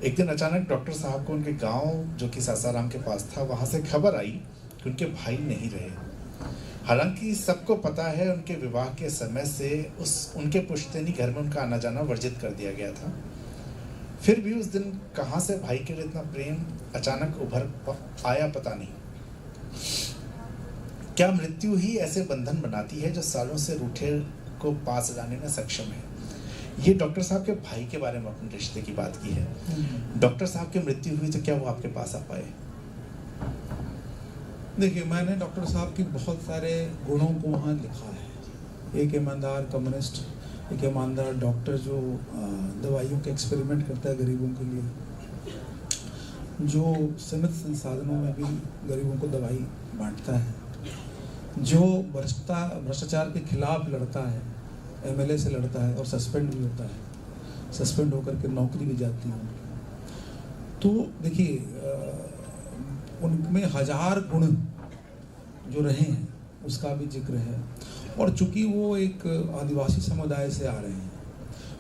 एक दिन अचानक डॉक्टर साहब को उनके गांव जो कि सासाराम के पास था, वहाँ से खबर आई कि उनके भाई नहीं रहे। हालांकि सबको पता है उनके विवाह के समय से उनके पुश्तैनी घर में उनका आना जाना वर्जित कर दिया गया था। फिर भी उस दिन कहाँ से भाई के लिए इतना प्रेम अचानक उभर आया, पता नहीं। क्या मृत्यु ही ऐसे बंधन बनाती है जो सालों से रूठे को पास लाने में सक्षम है? ये डॉक्टर साहब के भाई के बारे में अपने रिश्ते की बात की है। डॉक्टर साहब की मृत्यु हुई तो क्या वो आपके पास आ पाए? देखिए, मैंने डॉक्टर साहब की बहुत सारे गुणों को वहाँ लिखा है। एक ईमानदार कम्युनिस्ट, एक ईमानदार डॉक्टर जो दवाइयों के एक्सपेरिमेंट करता है गरीबों के लिए, जो सीमित संसाधनों में भी गरीबों को दवाई बांटता है, जो भ्रष्टाचार के खिलाफ लड़ता है, MLA से लड़ता है और सस्पेंड भी होता है, सस्पेंड होकर के नौकरी भी जाती है। तो देखिए, उनमें 1000 गुण जो रहे हैं उसका भी जिक्र है। और चूंकि वो एक आदिवासी समुदाय से आ रहे हैं,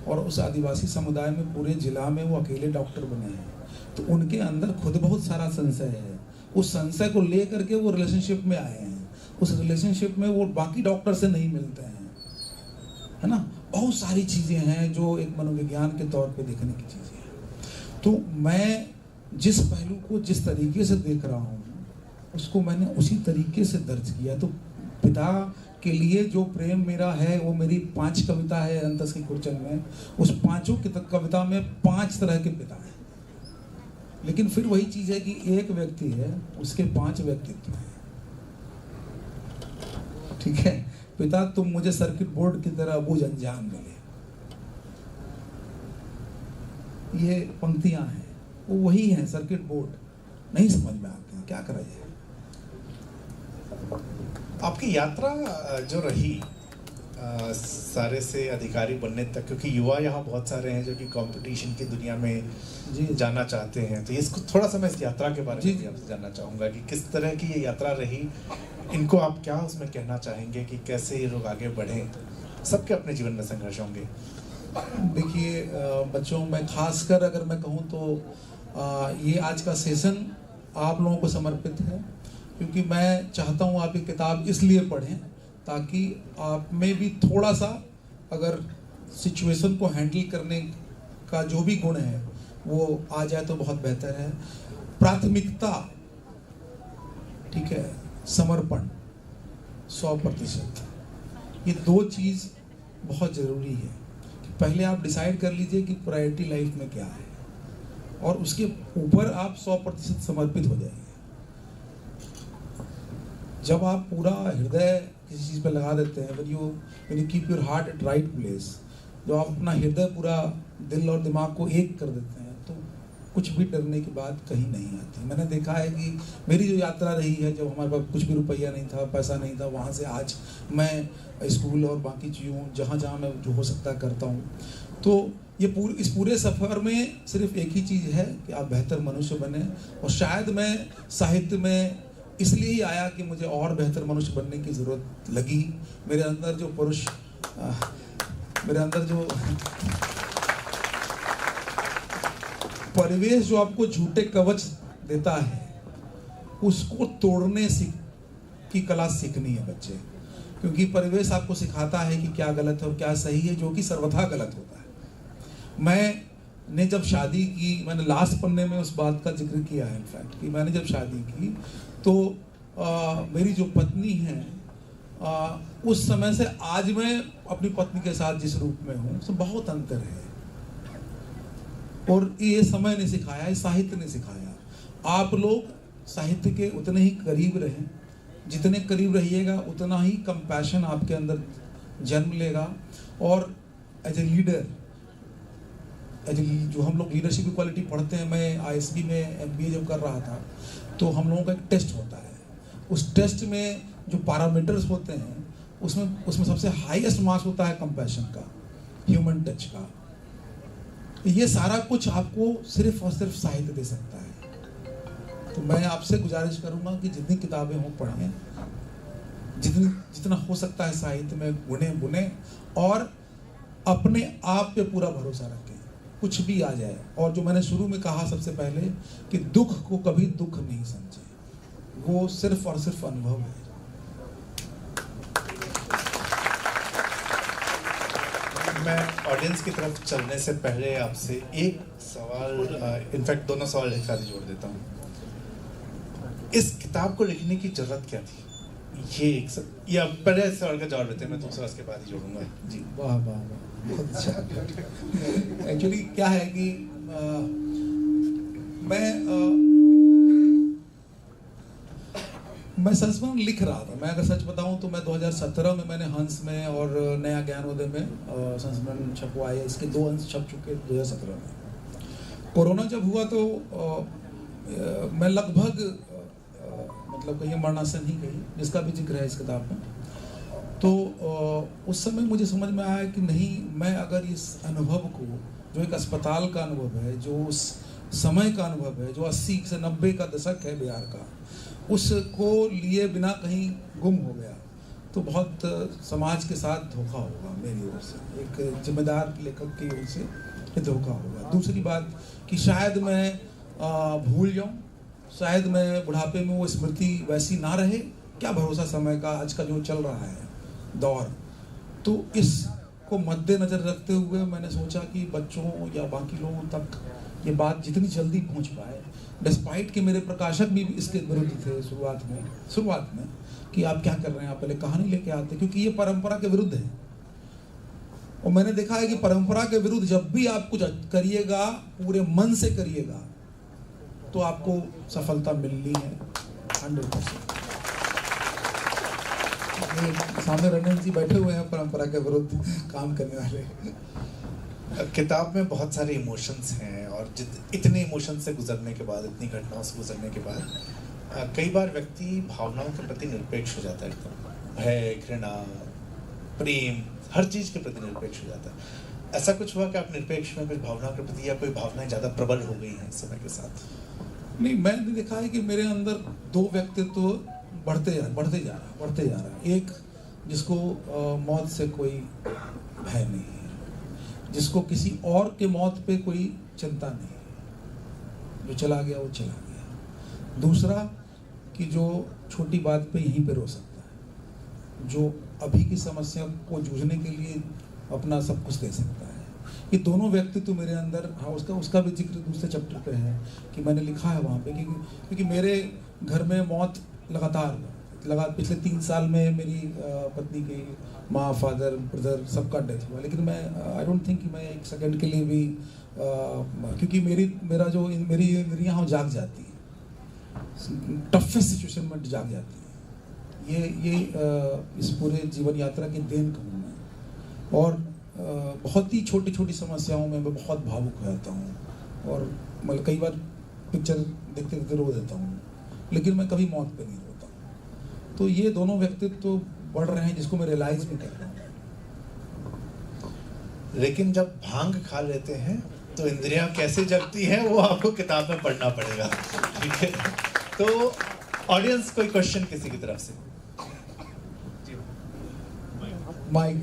और उस आदिवासी समुदाय में पूरे जिला में वो अकेले डॉक्टर बने हैं, तो उनके अंदर खुद बहुत सारा संशय है। उस संशय को लेकर के वो रिलेशनशिप में आए हैं। उस रिलेशनशिप में वो बाकी डॉक्टर से नहीं मिलते हैं, है ना। बहुत सारी चीज़ें हैं जो एक मनोविज्ञान के तौर पे देखने की चीज़ें हैं। तो मैं जिस पहलू को जिस तरीके से देख रहा हूँ उसको मैंने उसी तरीके से दर्ज किया। तो पिता के लिए जो प्रेम मेरा है वो मेरी 5 कविता है अंतस की खुरचन में, उस 5 कविता में 5 तरह के पिता हैं। लेकिन फिर वही चीज़ है कि एक व्यक्ति है, उसके 5 व्यक्तित्व हैं। ठीक है, पिता तुम मुझे सर्किट बोर्ड की तरह अबूझ अनजान मिले, ये पंक्तियां हैं, वो वही हैं सर्किट बोर्ड, नहीं समझ में आते हैं, क्या करा जाए। आपकी यात्रा जो रही सारे से अधिकारी बनने तक, क्योंकि युवा यहाँ बहुत सारे हैं जो कि कंपटीशन की दुनिया में जी जाना चाहते हैं, तो इसको थोड़ा सा मैं इस यात्रा के बारे में जी। आपसे जानना चाहूँगा कि किस तरह की ये यात्रा रही, इनको आप क्या उसमें कहना चाहेंगे कि कैसे ये लोग आगे बढ़ें। सबके अपने जीवन में संघर्ष होंगे। देखिए बच्चों में खासकर अगर मैं कहूँ तो ये आज का सेशन आप लोगों को समर्पित है, क्योंकि मैं चाहता हूँ आप ये किताब इसलिए पढ़ें ताकि आप में भी थोड़ा सा अगर सिचुएशन को हैंडल करने का जो भी गुण है वो आ जाए तो बहुत बेहतर है। प्राथमिकता, ठीक है, समर्पण 100%, ये 2 चीज़ बहुत ज़रूरी है। पहले आप डिसाइड कर लीजिए कि प्रायोरिटी लाइफ में क्या है और उसके ऊपर आप 100% समर्पित हो जाइए। जब आप पूरा हृदय किसी चीज़ पे लगा देते हैं, when you keep your heart at right place, जो आप अपना हृदय पूरा दिल और दिमाग को एक कर देते हैं, तो कुछ भी डरने की बात कहीं नहीं आती। मैंने देखा है कि मेरी जो यात्रा रही है, जब हमारे पास कुछ भी रुपया नहीं था, पैसा नहीं था, वहाँ से आज मैं स्कूल और बाकी चीज़ों जहाँ जहाँ मैं जो हो सकता है करता हूँ, तो ये इस पूरे सफ़र में सिर्फ एक ही चीज़ है कि आप बेहतर मनुष्य बने। और शायद मैं साहित्य में इसलिए ही आया कि मुझे और बेहतर मनुष्य बनने की ज़रूरत लगी। मेरे अंदर जो परिवेश जो आपको झूठे कवच देता है, उसको तोड़ने की कला सीखनी है बच्चे, क्योंकि परिवेश आपको सिखाता है कि क्या गलत है और क्या सही है, जो कि सर्वथा गलत होता है। मैंने जब शादी की, मैंने लास्ट पन्ने में उस बात का जिक्र किया है इनफैक्ट, कि मैंने जब शादी की तो मेरी जो पत्नी है, उस समय से आज मैं अपनी पत्नी के साथ जिस रूप में हूँ उसमें बहुत अंतर है। और ये समय ने सिखाया, ये साहित्य ने सिखाया। आप लोग साहित्य के उतने ही करीब रहें, जितने करीब रहिएगा उतना ही कंपैशन आपके अंदर जन्म लेगा। और एज ए लीडर, जो हम लोग लीडरशिप की क्वालिटी पढ़ते हैं, मैं आईएसबी में एमबीए जब कर रहा था तो हम लोगों का एक टेस्ट होता है। उस टेस्ट में जो पैरामीटर्स होते हैं उसमें सबसे हाईएस्ट मार्क्स होता है कंपैशन का, ह्यूमन टच का। ये सारा कुछ आपको सिर्फ और सिर्फ साहित्य दे सकता है। तो मैं आपसे गुजारिश करूंगा कि जितनी किताबें हों पढ़ें, जितना हो सकता है साहित्य में गुने बुने और अपने आप पे पूरा भरोसा रखें, कुछ भी आ जाए। और जो मैंने शुरू में कहा सबसे पहले कि दुख को कभी दुख नहीं समझे, वो सिर्फ और सिर्फ अनुभव है। मैं ऑडियंस की तरफ चलने से पहले आपसे एक सवाल, इनफैक्ट दोनों सवाल एक साथ जोड़ देता हूँ। इस किताब को लिखने की जरूरत क्या थी? या पहले सवाल का जवाब देते हैं, मैं दूसरा उसके बाद ही जोड़ूंगा जी। वाह वाह वाह, बहुत अच्छा। एक्चुअली क्या है कि मैं संस्मरण लिख रहा था। मैं अगर सच बताऊं तो मैं 2017 में मैंने हंस में और नया ज्ञानोदय में संस्मरण छपवाए। इसके 2 अंश छप चुके 2017 में। कोरोना जब हुआ तो मैं लगभग मतलब कहीं मरणासन ही गई, जिसका भी जिक्र है इस किताब में। तो उस समय मुझे समझ में आया कि नहीं, मैं अगर इस अनुभव को, जो एक अस्पताल का अनुभव है, जो उस समय का अनुभव है, जो 80 से 90 का दशक है बिहार का, उसको लिए बिना कहीं गुम हो गया तो बहुत समाज के साथ धोखा होगा मेरी ओर से, एक जिम्मेदार लेखक की ओर से ये धोखा होगा। दूसरी बात कि शायद मैं भूल जाऊं, शायद मैं बुढ़ापे में वो स्मृति वैसी ना रहे, क्या भरोसा समय का, आज का जो चल रहा है दौर। तो इसको को मद्देनजर रखते हुए मैंने सोचा कि बच्चों या बाकी लोगों तक ये बात जितनी जल्दी पहुंच पाए, डिस्पाइट कि मेरे प्रकाशक भी इसके विरुद्ध थे शुरुआत में कि आप क्या कर रहे हैं, आप पहले कहानी लेके आते, क्योंकि ये परंपरा के विरुद्ध है। और मैंने देखा है कि परंपरा के विरुद्ध जब भी आप कुछ करिएगा, पूरे मन से करिएगा, तो आपको सफलता मिलनी है 100%। सामने रंजन जी बैठे हुए हैं परंपरा के विरुद्ध काम करने वाले। किताब में बहुत सारे इमोशंस हैं और इतने इमोशन से गुजरने के बाद, इतनी घटनाओं से गुजरने के बाद कई बार व्यक्ति भावनाओं के प्रति निरपेक्ष हो जाता है, एकदम भय, घृणा, प्रेम, हर चीज़ के प्रति निरपेक्ष हो जाता है। ऐसा कुछ हुआ कि आप निरपेक्ष में कुछ भावनाओं के प्रति, या कोई भावनाएं ज़्यादा प्रबल हो गई हैं समय के साथ? नहीं, मैंने देखा है कि मेरे अंदर दो व्यक्तित्व बढ़ते जा रहा है। एक जिसको मौत से कोई भय नहीं है, जिसको किसी और के मौत पे कोई चिंता नहीं है, जो चला गया वो चला गया। दूसरा कि जो छोटी बात पे यहीं पे रो सकता है, जो अभी की समस्या को जूझने के लिए अपना सब कुछ दे सकता है। ये दोनों व्यक्तित्व मेरे अंदर, हाँ, उसका भी जिक्र दूसरे चैप्टर पे है कि मैंने लिखा है वहाँ पे क्योंकि मेरे घर में मौत लगातार पिछले 3 साल में मेरी पत्नी की माँ, फादर, ब्रदर सबका डेथ हुआ, लेकिन मैं आई डोंट थिंक कि मैं एक सेकंड के लिए भी क्योंकि मेरी इंद्रियाँ जाग जाती है, टफेस्ट सिचुएशन में जाग जाती है। ये इस पूरे जीवन यात्रा की देन कहूँ मैं। और बहुत ही छोटी छोटी समस्याओं में मैं बहुत भावुक हो जाता हूँ और मतलब कई बार पिक्चर देखते देखते रो देता हूँ, लेकिन मैं कभी मौत पे नहीं रोता हूँ। तो ये दोनों व्यक्तित्व तो बढ़ रहे हैं जिसको मैं रियलाइज भी कर रहा हूँ। लेकिन जब भांग खा लेते हैं तो इंद्रियां कैसे जगती हैं वो आपको किताब में पढ़ना पड़ेगा, ठीक है? तो ऑडियंस कोई क्वेश्चन किसी की तरफ से? माइक।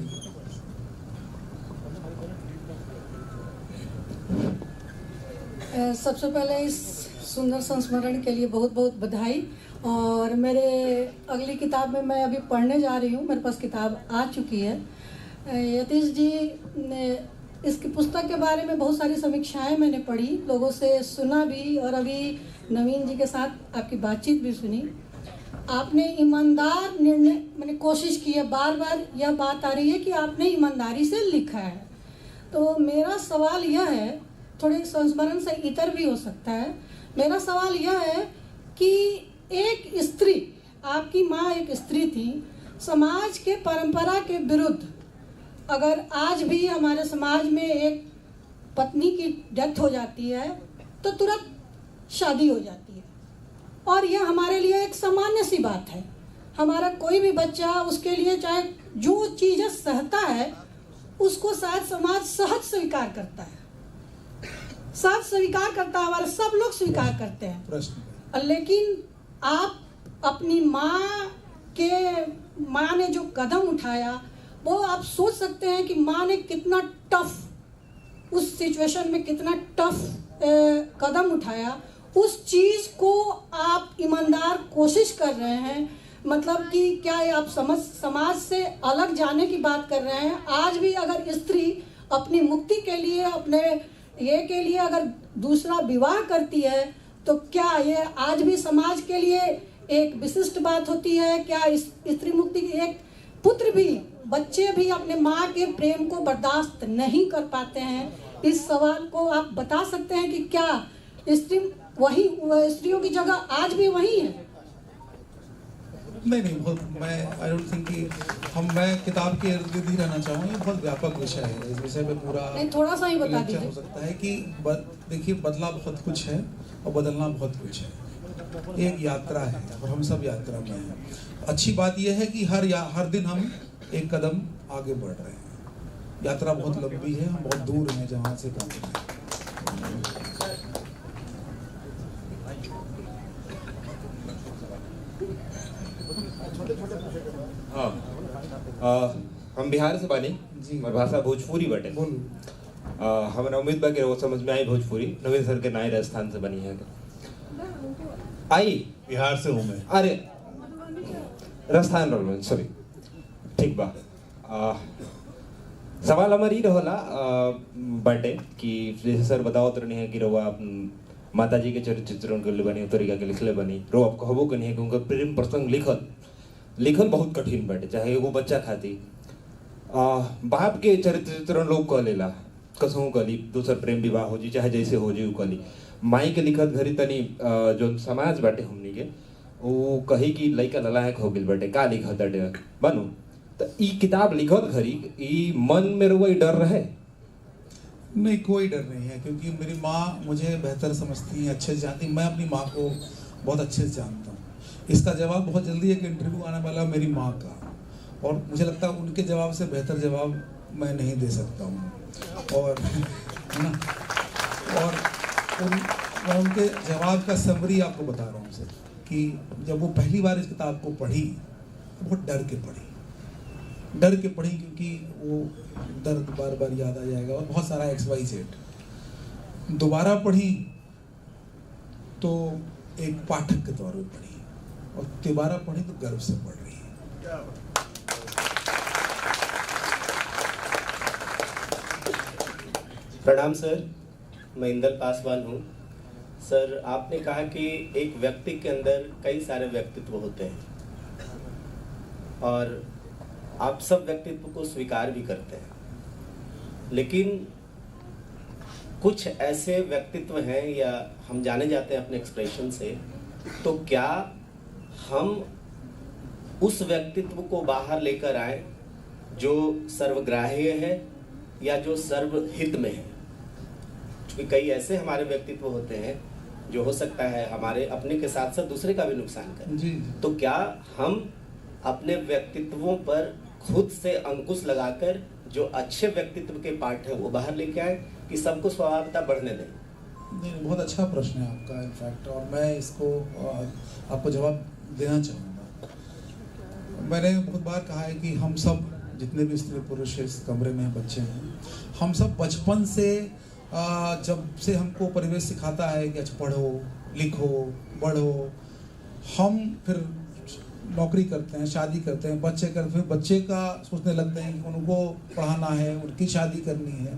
सबसे पहले इस सुंदर संस्मरण के लिए बहुत बहुत बधाई। और मेरे अगली किताब में मैं अभी पढ़ने जा रही हूँ, मेरे पास किताब आ चुकी है। यतीश जी ने इसकी पुस्तक के बारे में बहुत सारी समीक्षाएं मैंने पढ़ी, लोगों से सुना भी, और अभी नवीन जी के साथ आपकी बातचीत भी सुनी। आपने ईमानदार निर्णय, मैंने कोशिश की है, बार बार यह बात आ रही है कि आपने ईमानदारी से लिखा है। तो मेरा सवाल यह है, थोड़े संस्मरण से इतर भी हो सकता है, मेरा सवाल यह है कि एक स्त्री, आपकी माँ एक स्त्री थी, समाज के परंपरा के विरुद्ध अगर आज भी हमारे समाज में एक पत्नी की डेथ हो जाती है तो तुरंत शादी हो जाती है, और यह हमारे लिए एक सामान्य सी बात है। हमारा कोई भी बच्चा, उसके लिए चाहे जो चीज़ें सहता है उसको शायद समाज सहज स्वीकार करता है, सहज स्वीकार करता है, हमारे सब लोग स्वीकार करते हैं। लेकिन आप अपनी माँ ने जो कदम उठाया, वो आप सोच सकते हैं कि माँ ने कितना टफ, उस सिचुएशन में कितना टफ कदम उठाया। उस चीज़ को आप ईमानदार कोशिश कर रहे हैं, मतलब कि क्या आप समाज से अलग जाने की बात कर रहे हैं। आज भी अगर स्त्री अपनी मुक्ति के लिए, अपने ये के लिए अगर दूसरा विवाह करती है तो क्या ये आज भी समाज के लिए एक विशिष्ट बात होती है? क्या इस स्त्री मुक्ति की, एक पुत्र भी, बच्चे भी अपने माँ के प्रेम को बर्दाश्त नहीं कर पाते हैं? इस सवाल को आप बता सकते हैं कि क्या स्त्री वही, स्त्रियों की जगह आज भी वही है? नहीं, बहुत, मैं आई डोंट थिंक कि मैं किताब के इर्द गिर्द ही रहना चाहूँगा। ये बहुत व्यापक विषय है, इस विषय पे पूरा नहीं, थोड़ा सा ही बता दीजिए। हो सकता है कि देखिए, बदला बहुत कुछ है और बदलना बहुत कुछ है। एक यात्रा है और हम सब यात्रा में हैं। अच्छी बात यह है कि हर दिन हम एक कदम आगे बढ़ रहे हैं। यात्रा बहुत लंबी है, हम बहुत दूर हैं जहाँ से पहुँच रहे हैं। हम बिहार से बानी जी। हमार भाषा भोजपुरी बटे। हमारा उम्मीद बा कि वो समझ में आई भोजपुरी। नवीन सर के नाई राजस्थान से बनी है। आई बिहार से हूँ मैं। अरे राजस्थान सॉरी, ठीक बा। सवाल हमारी रहला बाटे कि जैसे सर बताओ तो नहीं है कि रवा माता जी के चरित्र चित्रण कर ले बनी तरीका के लिखले बनी रो आपको हबो के नहीं है कि उनका प्रेम प्रसंग लिखल बहुत कठिन बाटे चाहे एगो बच्चा खाती बाप के चरित्र चित्रण लोग कह लेला कसहू कली दूसर प्रेम विवाह हो जी चाहे जैसे हो जी कली माई के लिखत घरी तनी जो समाज बाटे हमनी के वो कही कि लइका ललायक हो गेल बाटे का लिखत बाटे बनू तो ई किताब लिखत घरी ई मन में रोई डर रहे नहीं, कोई डर नहीं है, क्योंकि मेरी माँ मुझे बेहतर समझती है, अच्छे से जानती, मैं अपनी माँ को बहुत अच्छे से जानता हूँ। इसका जवाब बहुत जल्दी एक इंटरव्यू आने वाला मेरी माँ का, और मुझे लगता है उनके जवाब से बेहतर जवाब मैं नहीं दे सकता हूँ। और है ना, और मैं उनके जवाब का समरी आपको बता रहा हूँ सर, कि जब वो पहली बार इस किताब को पढ़ी तो बहुत डर के पढ़ी क्योंकि वो दर्द बार बार याद आ जाएगा और बहुत सारा XYZ। दोबारा पढ़ी तो एक पाठक के तौर पर पढ़ी, और तिबारा पढ़ी तो गर्व से पढ़ रही है। प्रणाम सर, मैं इंदर पासवान हूँ। सर, आपने कहा कि एक व्यक्ति के अंदर कई सारे व्यक्तित्व होते हैं और आप सब व्यक्तित्व को स्वीकार भी करते हैं, लेकिन कुछ ऐसे व्यक्तित्व हैं या हम जाने जाते हैं अपने एक्सप्रेशन से, तो क्या हम उस व्यक्तित्व को बाहर लेकर आए जो सर्वग्राह्य है या जो सर्वहित में है? क्योंकि कई ऐसे हमारे व्यक्तित्व होते हैं जो हो सकता है हमारे अपने के साथ साथ दूसरे का भी नुकसान करें जी। तो क्या हम अपने व्यक्तित्वों पर खुद से अंकुश लगाकर जो अच्छे व्यक्तित्व के पार्ट हैं वो बाहर लेके आए कि सबको स्वभावता बढ़ने दें? नहीं, बहुत अच्छा प्रश्न है आपका इनफैक्ट, और मैं इसको आपको जवाब देना चाहूँगा। मैंने बहुत बार कहा है कि हम सब जितने भी स्त्री पुरुष इस कमरे में बच्चे हैं, हम सब बचपन से जब से हमको परिवेश सिखाता है कि अच्छा पढ़ो लिखो बढ़ो, हम फिर नौकरी करते हैं, शादी करते हैं, बच्चे करते हैं, फिर बच्चे का सोचने लगते हैं कि उनको पढ़ाना है, उनकी शादी करनी है।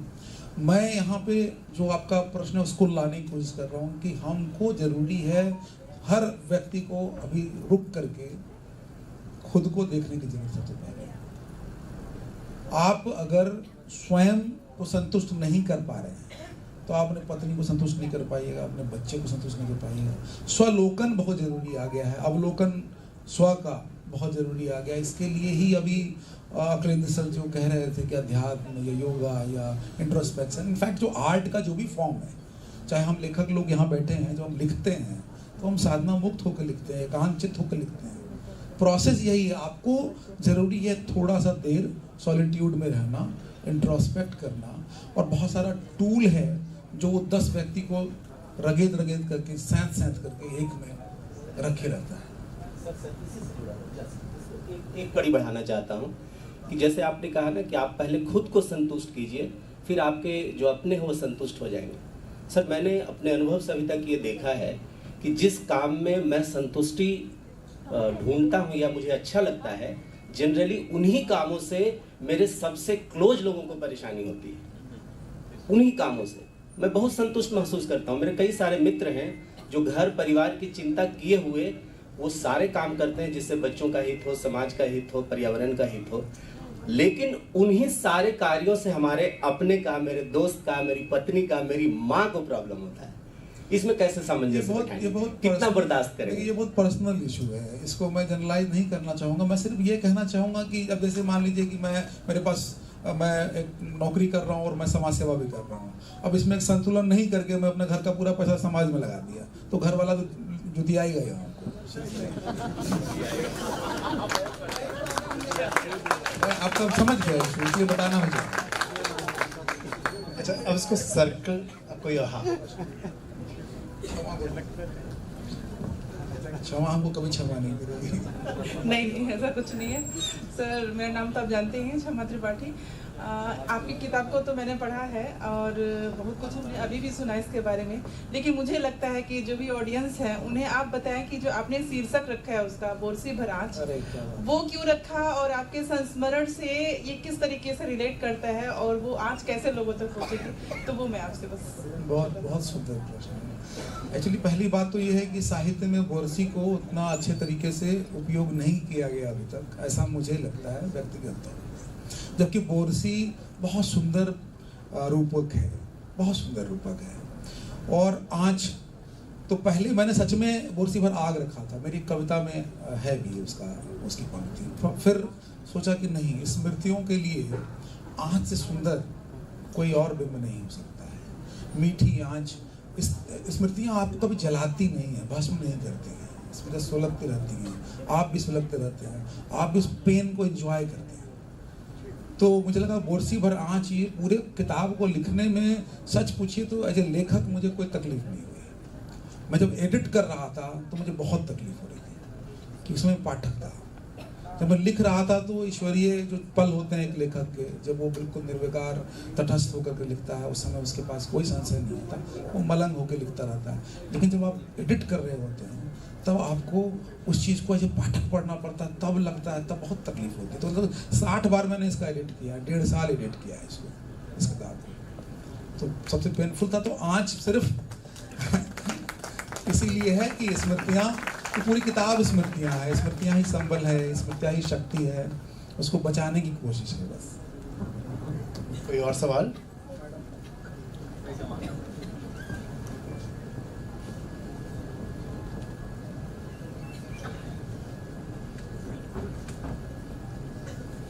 मैं यहाँ पे जो आपका प्रश्न है उसको लाने की कोशिश कर रहा हूँ कि हमको ज़रूरी है हर व्यक्ति को अभी रुक करके खुद को देखने की जरूरत है। तो पहले आप अगर स्वयं को संतुष्ट नहीं कर पा रहे हैं तो आप अपने पत्नी को संतुष्ट नहीं कर पाइएगा, अपने बच्चे को संतुष्ट नहीं कर पाइएगा। स्वलोकन बहुत जरूरी आ गया है, अवलोकन स्व का बहुत जरूरी आ गया। इसके लिए ही अभी अखिलेंद्र सर जो कह रहे थे कि अध्यात्म या योगा या इंट्रोस्पेक्शन, इनफैक्ट जो आर्ट का जो भी फॉर्म है, चाहे हम लेखक लोग यहाँ बैठे हैं जो हम लिखते हैं तो हम साधना मुक्त होकर लिखते हैं, एकांतचित्त होकर लिखते हैं। प्रोसेस यही है, आपको ज़रूरी है थोड़ा सा देर सॉलिट्यूड में रहना, इंट्रोस्पेक्ट करना, और बहुत सारा टूल है जो 10 व्यक्ति को रगेद करके सैंत करके एक में रखे रहता है। एक कड़ी बढ़ाना चाहता हूँ कि जैसे आपने कहा ना कि आप पहले खुद को संतुष्ट कीजिए, फिर आपके जो अपने हैं वो संतुष्ट हो जाएंगे। सर, मैंने अपने अनुभव से अभी तक ये देखा है कि जिस काम में मैं संतुष्टि ढूंढता हूँ या मुझे अच्छा लगता है, जनरली उन्हीं कामों से मेरे सबसे क्लोज लोगों को परेशानी होती है। उन्हीं कामों से मैं बहुत संतुष्ट महसूस करता हूँ। मेरे कई सारे मित्र हैं जो घर परिवार की चिंता किए हुए वो सारे काम करते हैं जिससे बच्चों का हित हो, समाज का हित हो, पर्यावरण का हित हो, लेकिन उन्हीं सारे कार्यों से हमारे अपने का, मेरे दोस्त का, मेरी पत्नी का, मेरी माँ को प्रॉब्लम होता है। इसमें कैसे सामंजस्य कितना बर्दाश्त करें? ये बहुत पर्सनल इशू है, इसको मैं जनरलाइज नहीं करना चाहूँगा। मैं सिर्फ ये कहना चाहूँगा कि अब जैसे मान लीजिए कि मैं एक नौकरी कर रहा हूँ और मैं समाज सेवा भी कर रहा हूँ। अब इसमें एक संतुलन नहीं करके मैं अपने घर का पूरा पैसा समाज में लगा दिया तो घर वाला तो जुतिया ही गया हमको। आप सब समझ गए, इसलिए बताना हो जाए। अच्छा, अब इसको सर्कल आपको यहाँ क्षमा हमको कभी क्षमा नहीं करेगी। नहीं, ऐसा कुछ नहीं है सर। मेरा नाम तो आप जानते ही हैं, क्षमा त्रिपाठी। आपकी किताब को तो मैंने पढ़ा है और बहुत कुछ हमने अभी भी सुना इसके बारे में, लेकिन मुझे लगता है कि जो भी ऑडियंस है उन्हें आप बताएं कि जो आपने शीर्षक रखा है उसका बोरसी भर आँच, वो क्यों रखा और आपके संस्मरण से ये किस तरीके से रिलेट करता है और वो आँच कैसे लोगों तक पहुँचेगी, तो वो मैं आपसे बस। बहुत बहुत सुंदर प्रश्न है। एक्चुअली पहली बात तो ये है कि साहित्य में बोरसी को उतना अच्छे तरीके से उपयोग नहीं किया गया अभी तक, ऐसा मुझे लगता है व्यक्तिगत तौर पर। जबकि बोरसी बहुत सुंदर रूपक है, बहुत सुंदर रूपक है। और आँच तो पहले मैंने सच में बोरसी भर आग रखा था, मेरी कविता में है भी उसकी पंक्ति। फिर सोचा कि नहीं, स्मृतियों के लिए आँच से सुंदर कोई और बिंब नहीं हो सकता है। मीठी आँच, स्मृतियाँ आपको कभी जलाती नहीं है, भस्म नहीं करती हैं, स्मृतियाँ सुलगती रहती हैं, आप भी सुलगते रहते हैं, आप भी उस पेन को एंजॉय करते हैं। तो मुझे लगा बोरसी भर आँच, ये पूरे किताब को लिखने में सच पूछिए तो एज ए लेखक मुझे कोई तकलीफ नहीं हुई। मैं जब एडिट कर रहा था तो मुझे बहुत तकलीफ हो रही थी कि उसमें पाठक था। जब मैं लिख रहा था तो ईश्वरीय जो पल होते हैं एक लेखक के, जब वो बिल्कुल निर्विकार तटस्थ होकर के लिखता है, उस समय उसके पास कोई संशय नहीं होता, वो मलंग होकर लिखता रहता है। लेकिन जब आप एडिट कर रहे होते हैं तब आपको उस चीज़ को जब पाठक पढ़ना पड़ता है, तब लगता है, तब बहुत तकलीफ होती है। तो मतलब 60 बार मैंने इसका एडिट किया, 1.5 साल एडिट किया है इसको, इस किताब को। तो सबसे पेनफुल था। तो आँच सिर्फ इसीलिए है कि स्मृतियाँ, तो पूरी किताब स्मृतियाँ है, स्मृतियाँ ही संबल है, स्मृतियाँ ही शक्ति है, उसको बचाने की कोशिश है बस। कोई और सवाल?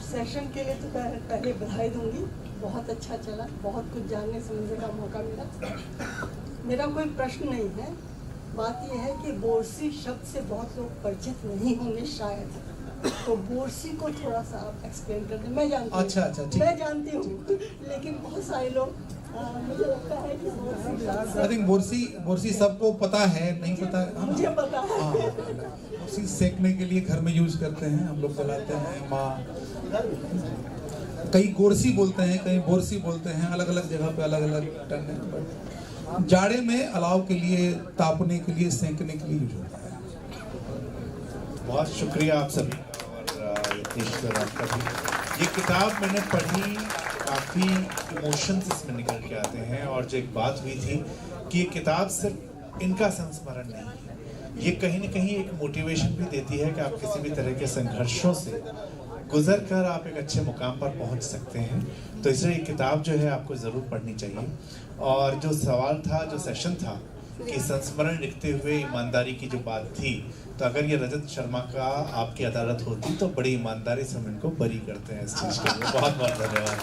सेशन के लिए तो पहले बधाई दूंगी, बहुत अच्छा चला, बहुत कुछ जानने समझने का मौका मिला। मेरा कोई प्रश्न नहीं है, बात यह है कि बोरसी शब्द से बहुत लोग परिचित नहीं होंगे शायद, तो बोरसी को थोड़ा सा आप एक्सप्लेन कर दें। मैं जानती हूँ, अच्छा, ठीक। मैं जानती हूँ, लेकिन बहुत सारे लोग मुझे लगता है कि बोरसी, आई थिंक बोरसी सबको पता है, नहीं पता मुझे पता है। हाँ, बोरसी सेकने के लिए घर में यूज करते हैं, हम लोग जलाते हैं। माँ कई गोरसी बोलते हैं, कहीं बोरसी बोलते हैं, अलग अलग जगह पे अलग अलग टर्म है। बट जाड़े में अलाव के लिए, तापने के लिए, सेंकने के लिए यूज होता है। बहुत शुक्रिया आप सभी और यतीश्वर आपका भी। ये किताब मैंने पढ़ी, काफ़ी इमोशंस इसमें निकल के आते हैं। और जो एक बात हुई थी कि ये किताब सिर्फ इनका संस्मरण नहीं है, ये कहीं ना कहीं एक मोटिवेशन भी देती है कि आप किसी भी तरह के संघर्षों से गुजर कर आप एक अच्छे मुकाम पर पहुंच सकते हैं। तो इसलिए ये किताब जो है आपको ज़रूर पढ़नी चाहिए। और जो सवाल था, जो सेशन था कि संस्मरण लिखते हुए ईमानदारी की जो बात थी, तो अगर ये रजत शर्मा का आपकी अदालत होती तो बड़ी ईमानदारी से हम इनको बरी करते हैं इस चीज़ के लिए। बहुत बहुत धन्यवाद।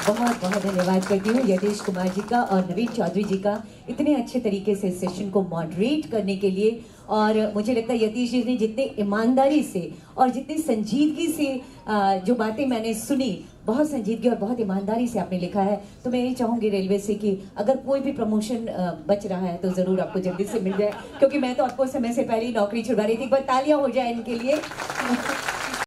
बहुत बहुत धन्यवाद करती हूँ यतीश कुमार जी का और नवीन चौधरी जी का, इतने अच्छे तरीके से इस सेशन को मॉडरेट करने के लिए। और मुझे लगता है यतीश जी ने जितने ईमानदारी से और जितनी संजीदगी से जो बातें मैंने सुनी, बहुत संजीदगी और बहुत ईमानदारी से आपने लिखा है। तो मैं यही चाहूँगी रेलवे से कि अगर कोई भी प्रमोशन बच रहा है तो ज़रूर आपको जल्दी से मिल जाए, क्योंकि मैं तो आपको समय से पहले ही नौकरी छुड़वा रही थी। एक बार तालियां हो जाए इनके लिए।